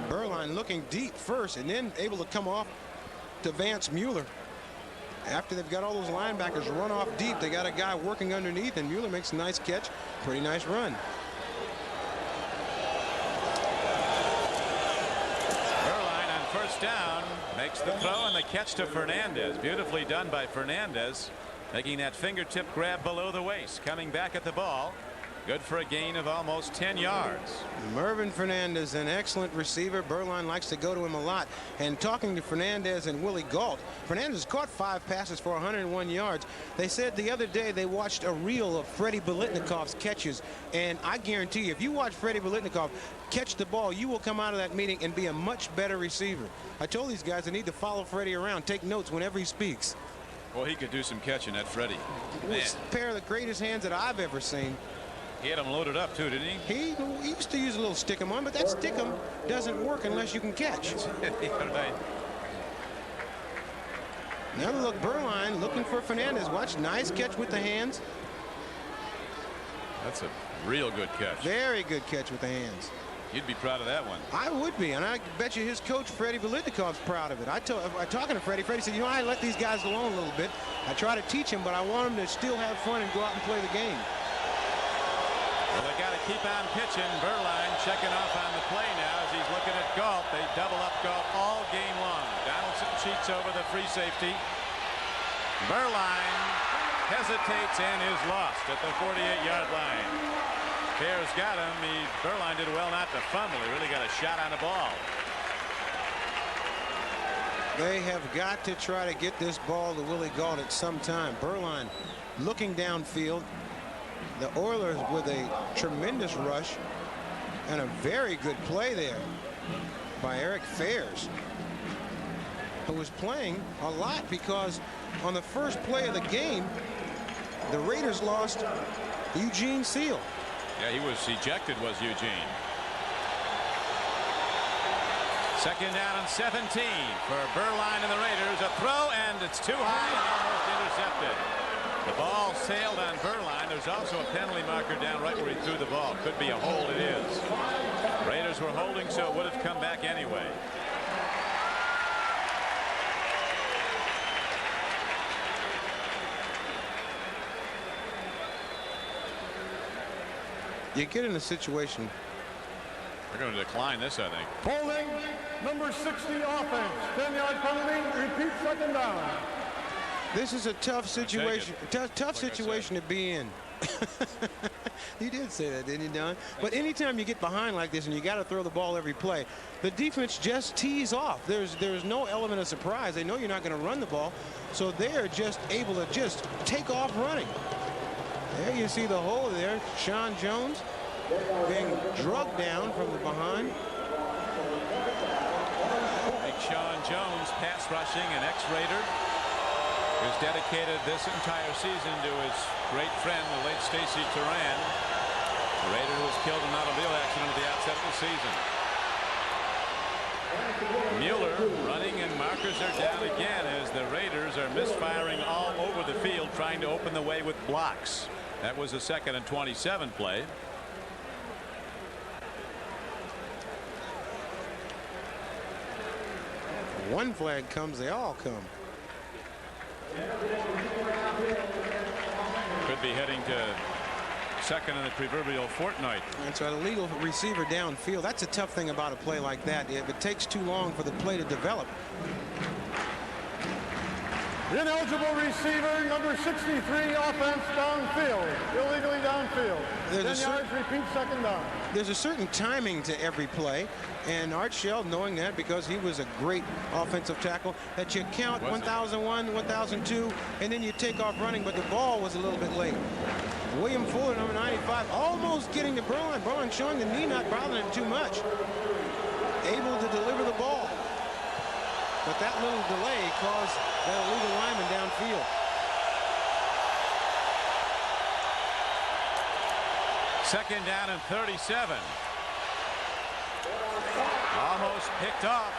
S2: Burline looking deep first, and then able to come off to Vance Mueller. After they've got all those linebackers run off deep, they got a guy working underneath, and Mueller makes a nice catch. Pretty nice run.
S1: Burline on first down makes the throw and the catch to Fernandez. Beautifully done by Fernandez, making that fingertip grab below the waist. Coming back at the ball. Good for a gain of almost 10 yards.
S2: Mervin Fernandez, an excellent receiver. Burline likes to go to him a lot. And talking to Fernandez and Willie Gault, Fernandez caught 5 passes for 101 yards. They said the other day they watched a reel of Freddie Biletnikov's catches. And I guarantee you, if you watch Freddie Biletnikov catch the ball, you will come out of that meeting and be a much better receiver. I told these guys they need to follow Freddie around, take notes whenever he speaks.
S1: Well, he could do some catching, that Freddie.
S2: It's a pair of the greatest hands that I've ever seen.
S1: He had him loaded up too, didn't he?
S2: He used to use a little stick-em on, but that stick-em doesn't work unless you can catch. Now look, Burline looking for Fernandez. Watch, nice catch with the hands.
S1: That's a real good catch.
S2: Very good catch with the hands.
S1: You'd be proud of that one.
S2: I would be, and I bet you his coach Freddie Biletnikov's proud of it. I talking to Freddie said, you know, I let these guys alone a little bit. I try to teach them, but I want them to still have fun and go out and play the game.
S1: Well, they got to keep on pitching. Burline checking off on the play now as he's looking at Gault. They double up Gault all game long. Donaldson cheats over the free safety. Burline hesitates and is lost at the 48-yard line. Bears got him. Burline did well not to fumble. He really got a shot on the ball.
S2: They have got to try to get this ball to Willie Gault at some time. Burline looking downfield. The Oilers with a tremendous rush. And a very good play there by Eric Fairs, who was playing a lot because on the first play of the game, the Raiders lost Eugene Seal.
S1: Yeah, he was ejected, was Eugene. Second down and 17 for Berline and the Raiders. A throw, and it's too high and almost intercepted. The ball sailed on Berline. There's also a penalty marker down right where he threw the ball. Could be a hold. It is. Raiders were holding, so it would have come back anyway.
S2: You get in a situation.
S1: We're going to decline this, I think.
S3: Holding, number 60 offense. 10-yard penalty. Repeat, second down.
S2: This is a tough situation. Tough situation to be in. You did say that, didn't you, Don? But anytime you get behind like this and you got to throw the ball every play, the defense just tees off. There's no element of surprise. They know you're not going to run the ball, so they're just able to just take off running. There you see the hole there. Sean Jones being drugged down from the behind.
S1: Big Sean Jones, pass rushing, an ex-Raider, who's dedicated this entire season to his great friend, the late Stacy Turan, a Raider who was killed in an automobile accident at the outset of the season. Mueller running, and markers are down again as the Raiders are misfiring all over the field, trying to open the way with blocks. That was a 2nd and 27 play.
S2: One flag comes, they all come.
S1: Could be heading to second in the proverbial fortnight.
S2: That's right, a legal receiver downfield. That's a tough thing about a play like that. If it takes too long for the play to develop.
S3: Ineligible receiver, number 63, offense, downfield. Illegally downfield. 10 yards, repeat, second down.
S2: There's a certain timing to every play, and Art Shell, knowing that because he was a great offensive tackle, that you count 1001, 1002, and then you take off running, but the ball was a little bit late. William Fuller, number 95, almost getting to Berline. Berline showing the knee not bothering him too much. Able to deliver the ball. But that little delay caused that illegal lineman downfield.
S1: Second down and 37. Almost picked off.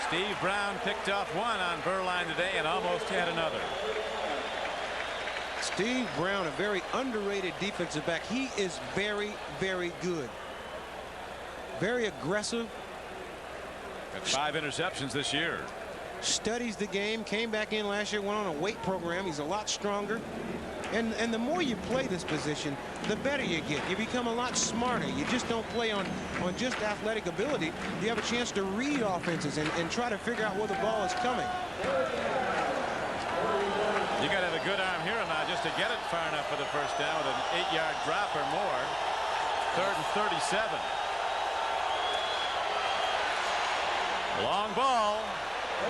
S1: Steve Brown picked off one on Berline today and almost had another.
S2: Steve Brown, a very underrated defensive back. He is very, very good. Very aggressive.
S1: Got 5 interceptions this year.
S2: Studies the game, came back in last year, went on a weight program. He's a lot stronger. And the more you play this position, the better you get. You become a lot smarter. You just don't play on just athletic ability. You have a chance to read offenses and try to figure out where the ball is coming.
S1: You got to have a good arm here now just to get it far enough for the first down with an 8-yard drop or more. 3rd and 37. Long ball.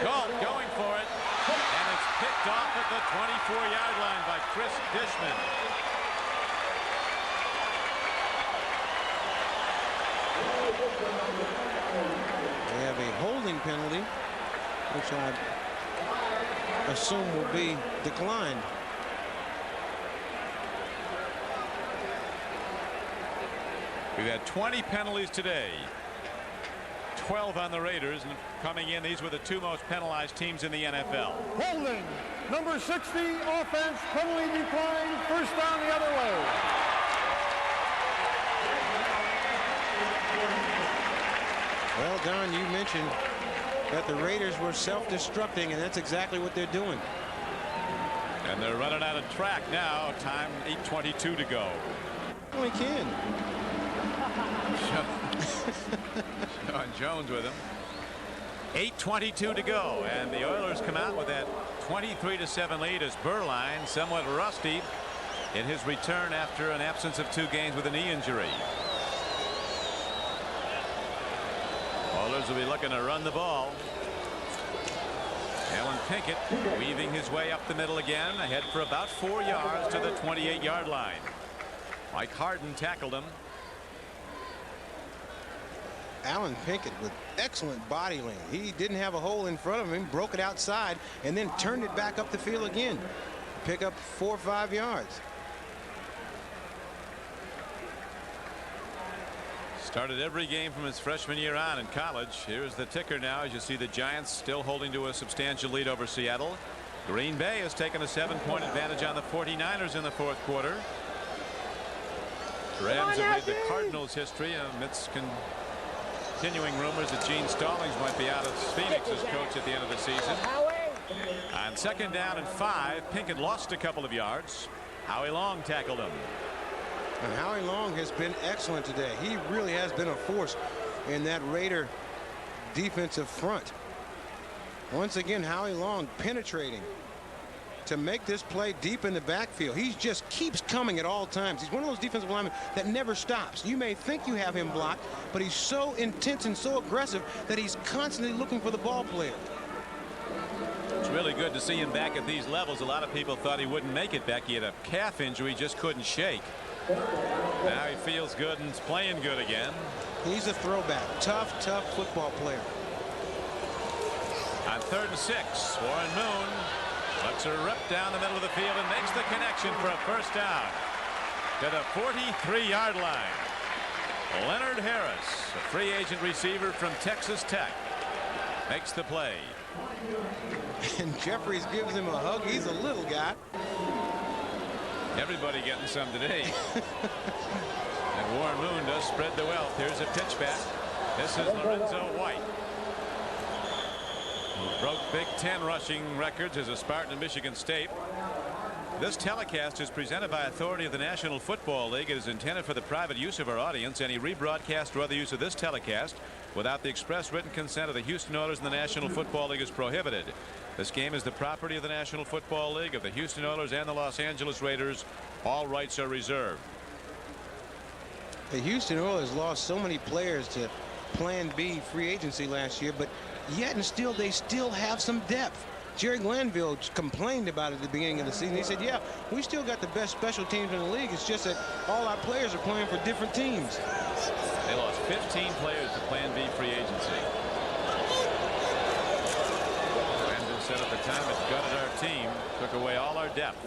S1: Galt going for it. And it's picked off at the 24-yard line by Chris Dishman.
S2: They have a holding penalty, which I assume will be declined.
S1: We've had 20 penalties today. 12 on the Raiders, and coming in, these were the 2 most penalized teams in the NFL.
S3: Holding, number 60, offense, penalty decline, first down the other way.
S2: Well, Don, you mentioned that the Raiders were self-destructing, and that's exactly what they're doing.
S1: And they're running out of track now. Time 8:22 to go.
S2: Well, he can.
S1: Sean Jones with him. 8:22 to go, and the Oilers come out with that 23-7 lead as Berline, somewhat rusty in his return after an absence of 2 games with a knee injury. Oilers will be looking to run the ball. Alan Pinkett weaving his way up the middle again, ahead for about 4 yards to the 28-yard line. Mike Harden tackled him.
S2: Alan Pinkett with excellent body lane. He didn't have a hole in front of him, broke it outside, and then turned it back up the field again. Pick up 4 or 5 yards.
S1: Started every game from his freshman year on in college. Here's the ticker now as you see the Giants still holding to a substantial lead over Seattle. Green Bay has taken a 7-point advantage on the 49ers in the fourth quarter. Rams have made the Cardinals history amidst continuing rumors that Gene Stallings might be out of Phoenix as coach at the end of the season. On 2nd down and 5, Pinkett lost a couple of yards. Howie Long tackled him.
S2: And Howie Long has been excellent today. He really has been a force in that Raider defensive front. Once again, Howie Long penetrating to make this play deep in the backfield. He just keeps coming at all times. He's one of those defensive linemen that never stops. You may think you have him blocked, but he's so intense and so aggressive that he's constantly looking for the ball player.
S1: It's really good to see him back at these levels. A lot of people thought he wouldn't make it back. He had a calf injury, just couldn't shake. Now he feels good and is playing good again.
S2: He's a throwback. Tough football player.
S1: On 3rd and 6, Warren Moon lets her rip down the middle of the field and makes the connection for a first down to the 43-yard line. Leonard Harris, a free agent receiver from Texas Tech, makes the play.
S2: And Jeffries gives him a hug. He's a little guy.
S1: Everybody getting some today. And Warren Moon does spread the wealth. Here's a pitch back. This is Lorenzo White, who broke Big Ten rushing records as a Spartan at Michigan State. This telecast is presented by authority of the National Football League. It is intended for the private use of our audience. Any rebroadcast or other use of this telecast without the express written consent of the Houston Oilers and the National Football League is prohibited. This game is the property of the National Football League, of the Houston Oilers and the Los Angeles Raiders. All rights are reserved.
S2: The Houston Oilers lost so many players to Plan B free agency last year, but yet and still they still have some depth. Jerry Glanville complained about it at the beginning of the season. He said, yeah, we still got the best special teams in the league. It's just that all our players are playing for different teams.
S1: They lost 15 players to Plan B free agency. Glanville said at the time, it gutted our team, took away all our depth.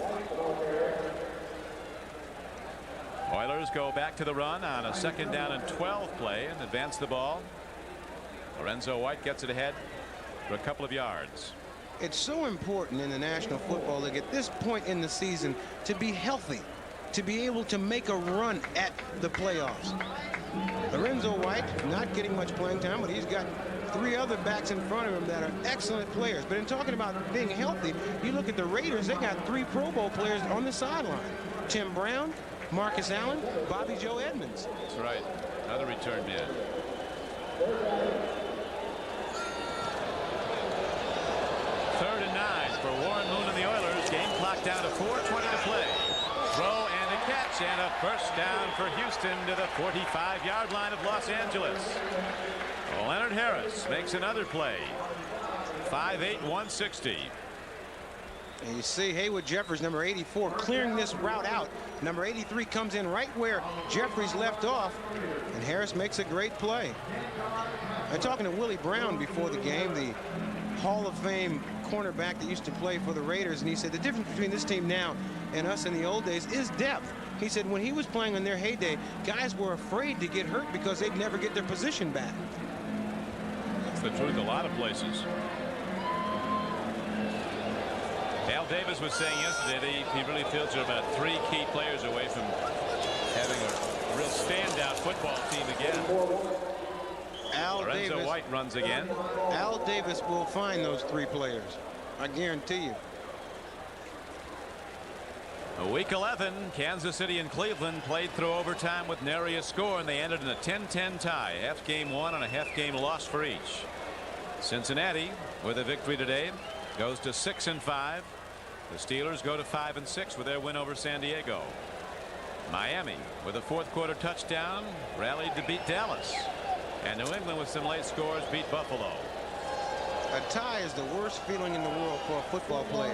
S1: Oilers go back to the run on a 2nd down and 12 play and advance the ball. Lorenzo White gets it ahead for a couple of yards.
S2: It's so important in the National Football League at this point in the season to be healthy, to be able to make a run at the playoffs. Lorenzo White not getting much playing time, but he's got 3 other backs in front of him that are excellent players. But in talking about being healthy, you look at the Raiders, they got 3 Pro Bowl players on the sideline. Tim Brown, Marcus Allen, Bobby Joe Edmonds.
S1: That's right. Another return man. 3rd and 9 for Warren Moon and the Oilers. Game clock down to 4:20 to play. Throw and a catch and a first down for Houston to the 45-yard line of Los Angeles. Leonard Harris makes another play. 5'8", 160.
S2: And you see Haywood Jeffers, number 84, clearing this route out. Number 83 comes in right where Jeffries left off, and Harris makes a great play. I'm talking to Willie Brown before the game, the Hall of Fame cornerback that used to play for the Raiders, and he said the difference between this team now and us in the old days is depth. He said when he was playing in their heyday, guys were afraid to get hurt because they'd never get their position back.
S1: That's the truth a lot of places. Al Davis was saying yesterday that he really feels they're about 3 key players away from having a real standout football team again. Lorenzo White runs again.
S2: Al Davis will find those 3 players. I guarantee you.
S1: Week 11, Kansas City and Cleveland played through overtime with nary a score, and they ended in a 10-10 tie. Half game won and a half game lost for each. Cincinnati, with a victory today, goes to 6-5. The Steelers go to 5-6 with their win over San Diego. Miami, with a fourth quarter touchdown, rallied to beat Dallas. And New England, with some late scores, beat Buffalo.
S2: A tie is the worst feeling in the world for a football player.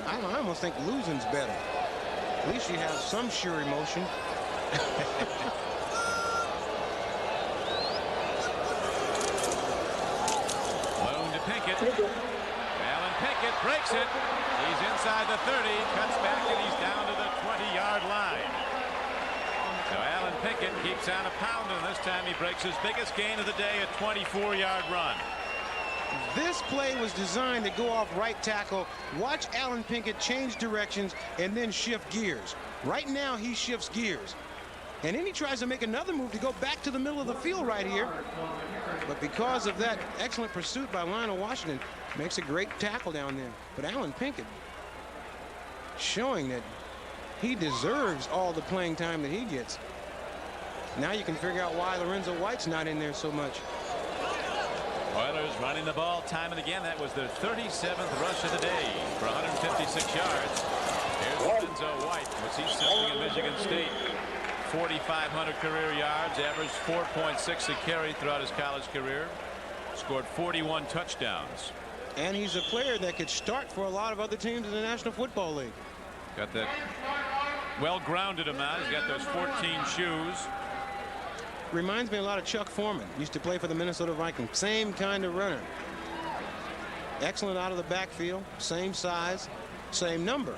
S2: I almost think losing's better. At least you have some sure emotion.
S1: it. He's inside the 30, cuts back, and he's down to the 20-yard line. So Alan Pinkett keeps on a pound, and this time he breaks his biggest gain of the day, a 24-yard run.
S2: This play was designed to go off right tackle. Watch Alan Pinkett change directions and then shift gears. Right now he shifts gears. And then he tries to make another move to go back to the middle of the field right here. But because of that excellent pursuit by Lionel Washington, makes a great tackle down there. But Alan Pinkett showing that he deserves all the playing time that he gets. Now you can figure out why Lorenzo White's not in there so much.
S1: Oilers running the ball time and again. That was their 37th rush of the day for 156 yards. Here's Lorenzo White. Was he something in Michigan State? 4,500 career yards, averaged 4.6 a carry throughout his college career. Scored 41 touchdowns.
S2: And he's a player that could start for a lot of other teams in the National Football League.
S1: Got that well-grounded amount. He's got those 14 shoes.
S2: Reminds me a lot of Chuck Foreman. Used to play for the Minnesota Vikings. Same kind of runner. Excellent out of the backfield. Same size. Same number.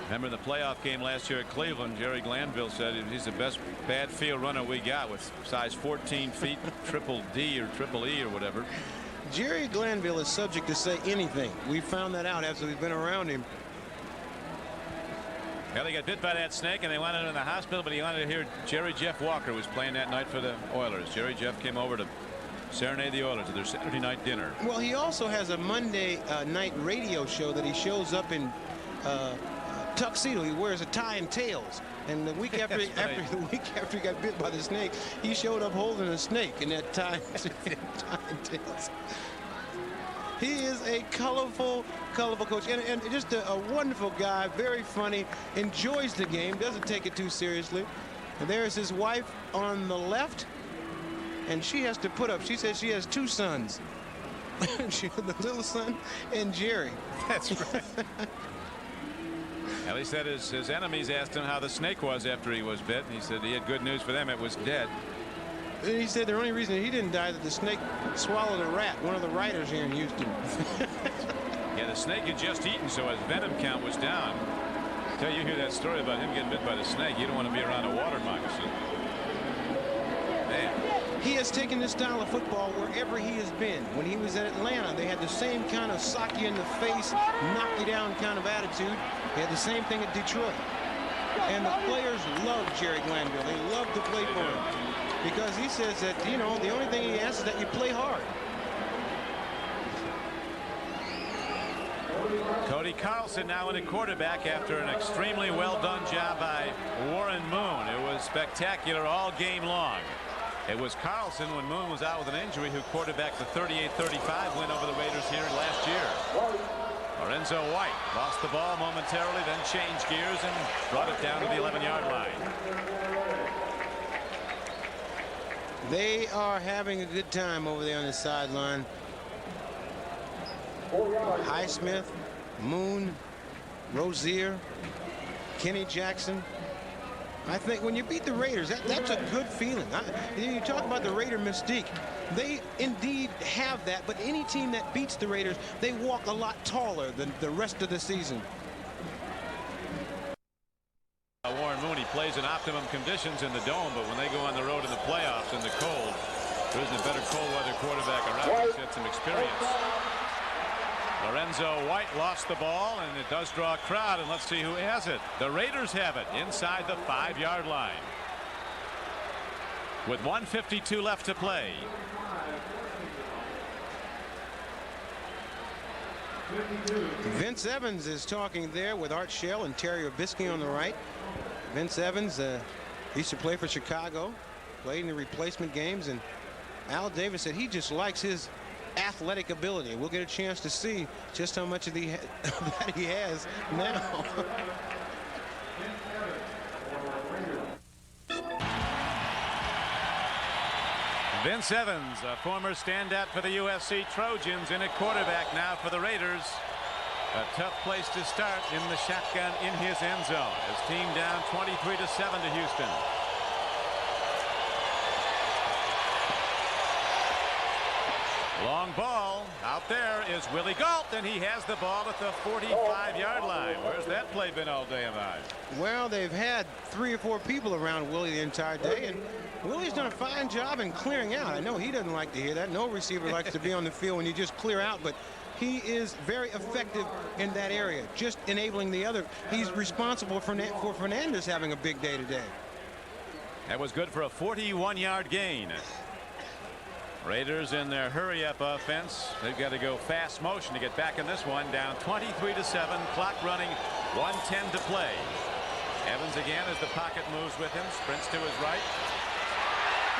S1: Remember the playoff game last year at Cleveland, Jerry Glanville said he's the best bad field runner we got, with size 14 feet, triple D or triple E or whatever.
S2: Jerry Glanville is subject to say anything. We found that out after we've been around him.
S1: Well, he got bit by that snake and they wanted him in the hospital, but he wanted to hear Jerry Jeff Walker was playing that night for the Oilers. Jerry Jeff came over to serenade the Oilers at their Saturday night dinner.
S2: Well, he also has a Monday night radio show that he shows up in tuxedo. He wears a tie and tails, and the week after he got bit by the snake, he showed up holding a snake in that tie and tails. He is a colorful coach, and just a wonderful guy, very funny, enjoys the game, doesn't take it too seriously. And there's his wife on the left, and she has to put up, she says she has two sons. She has the little son and Jerry.
S1: That's right. Well, he said his enemies asked him how the snake was after he was bit, and he said he had good news for them. It was dead.
S2: And he said the only reason he didn't die is that the snake swallowed a rat, one of the writers here in Houston.
S1: Yeah, the snake had just eaten, so his venom count was down. Until you hear that story about him getting bit by the snake, you don't want to be around a water moccasin. Man.
S2: He has taken this style of football wherever he has been. When he was at Atlanta, they had the same kind of sock you in the face, knock you down kind of attitude. They had the same thing at Detroit. And the players love Jerry Glanville. They love to play for him. Because he says that, you know, the only thing he asks is that you play hard.
S1: Cody Carlson now in at quarterback after an extremely well done job by Warren Moon. It was spectacular all game long. It was Carlson, when Moon was out with an injury, who quarterbacked the 38-35 win over the Raiders here last year. Lorenzo White lost the ball momentarily, then changed gears and brought it down to the 11-yard line.
S2: They are having a good time over there on the sideline. Highsmith, Moon, Rozier, Kenny Jackson. I think when you beat the Raiders, that's a good feeling. You talk about the Raider mystique. They indeed have that, but any team that beats the Raiders, they walk a lot taller than the rest of the season.
S1: Warren Mooney plays in optimum conditions in the dome, but when they go on the road in the playoffs in the cold, there isn't a better cold weather quarterback around. He's had some experience. Lorenzo White lost the ball, and it does draw a crowd, and let's see who has it. The Raiders have it inside the 5-yard line with 1:52 left to play.
S2: Vince Evans is talking there with Art Shell and Terry Obisky on the right. Vince Evans used to play for Chicago, played in the replacement games, and Al Davis said he just likes his athletic ability. We'll get a chance to see just how much of that he has now.
S1: Vince Evans, a former standout for the USC Trojans, in at quarterback now for the Raiders. A tough place to start in the shotgun in his end zone. His team down 23-7 to Houston. Long ball Out there is Willie Gault, and he has the ball at the 45-yard line. Where's that play been all day, Ahmad?
S2: Well, they've had 3 or 4 people around Willie the entire day, and Willie's done a fine job in clearing out. I know he doesn't like to hear that. No receiver likes to be on the field when you just clear out, but he is very effective in that area, just enabling the other. He's responsible for Fernandez having a big day today.
S1: That was good for a 41-yard gain. Raiders in their hurry-up offense. They've got to go fast motion to get back in this one. Down 23-7. Clock running. 1:10 to play. Evans again as the pocket moves with him. Sprints to his right.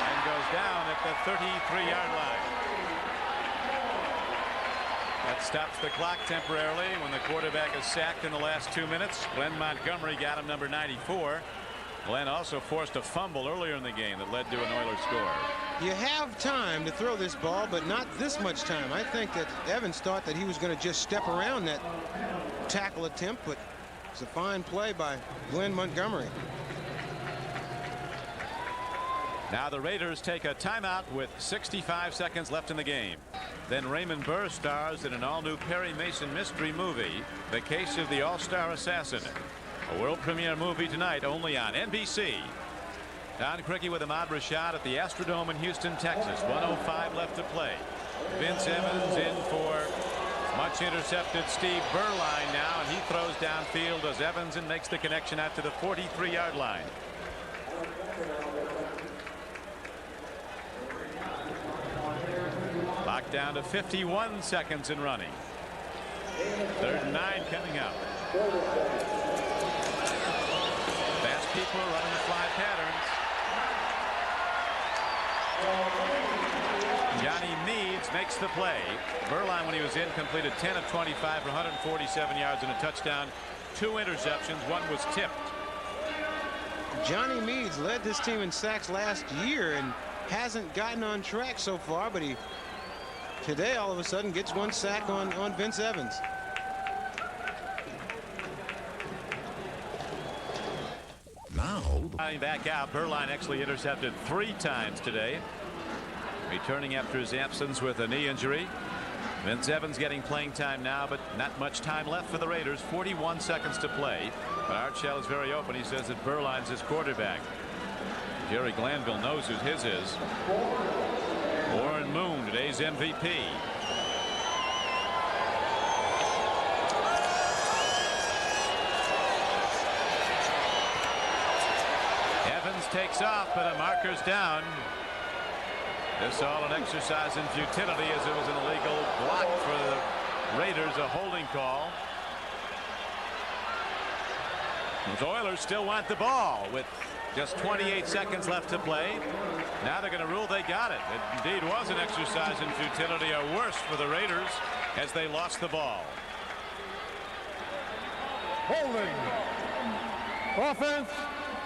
S1: And goes down at the 33-yard line. That stops the clock temporarily when the quarterback is sacked in the last 2 minutes. Glenn Montgomery got him number 94. Glenn also forced a fumble earlier in the game that led to an Oilers score.
S2: You have time to throw this ball, but not this much time. I think that Evans thought that he was going to just step around that tackle attempt, but it's a fine play by Glenn Montgomery.
S1: Now the Raiders take a timeout with 65 seconds left in the game. Then Raymond Burr stars in an all-new Perry Mason mystery movie, The Case of the All-Star Assassin. A world premiere movie tonight only on NBC. Don CRIQUI with AHMAD RASHAD at the Astrodome in Houston, Texas. 1:05 left to play. Vince Evans in for much intercepted Steve Berline now, and he throws downfield as Evans and makes the connection out to the 43-yard line. Locked down to 51 seconds in running. 3rd and 9 coming up. Fast people running the fly patterns. Johnny Meads makes the play. Berline, when he was in, completed 10 of 25 for 147 yards and a touchdown. 2 interceptions. One was tipped.
S2: Johnny Meads led this team in sacks last year and hasn't gotten on track so far, but he today all of a sudden gets 1 sack on Vince Evans.
S1: Now back out. Berline actually intercepted 3 times today, returning after his absence with a knee injury. Vince Evans getting playing time now, but not much time left for the Raiders. 41 seconds to play, but Art Shell is very open. He says that Berline's his quarterback. Jerry Glanville knows who his is. Warren Moon, today's MVP. Evans takes off, but a marker's down. This all an exercise in futility, as it was an illegal block for the Raiders, a holding call. The Oilers still want the ball with just 28 seconds left to play. Now they're going to rule they got it. It indeed was an exercise in futility, or worse for the Raiders, as they lost the ball.
S3: Holding. Offense.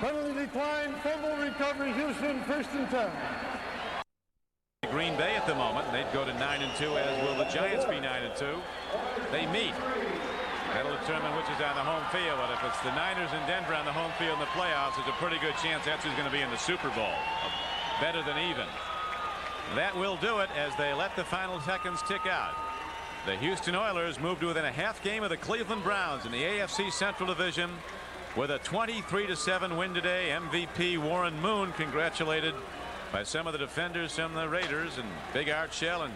S3: Penalty decline. Fumble recovery. Houston 1st and 10.
S1: Green Bay at the moment. They'd go to 9-2, as will the Giants be 9-2. They meet. That'll determine which is on the home field. But if it's the Niners and Denver on the home field in the playoffs, there's a pretty good chance that's who's going to be in the Super Bowl. Better than even. That will do it as they let the final seconds tick out. The Houston Oilers moved to within a half game of the Cleveland Browns in the AFC Central Division with a 23-7 win today. MVP Warren Moon congratulated by some of the defenders from the Raiders, and Big Art Shell and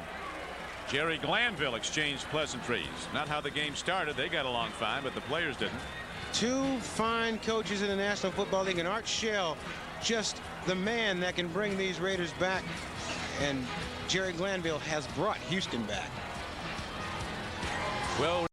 S1: Jerry Glanville exchanged pleasantries. Not how the game started. They got along fine, but the players didn't. 2
S2: fine coaches in the National Football League, and Art Shell, just the man that can bring these Raiders back, and Jerry Glanville has brought Houston back.
S1: Well.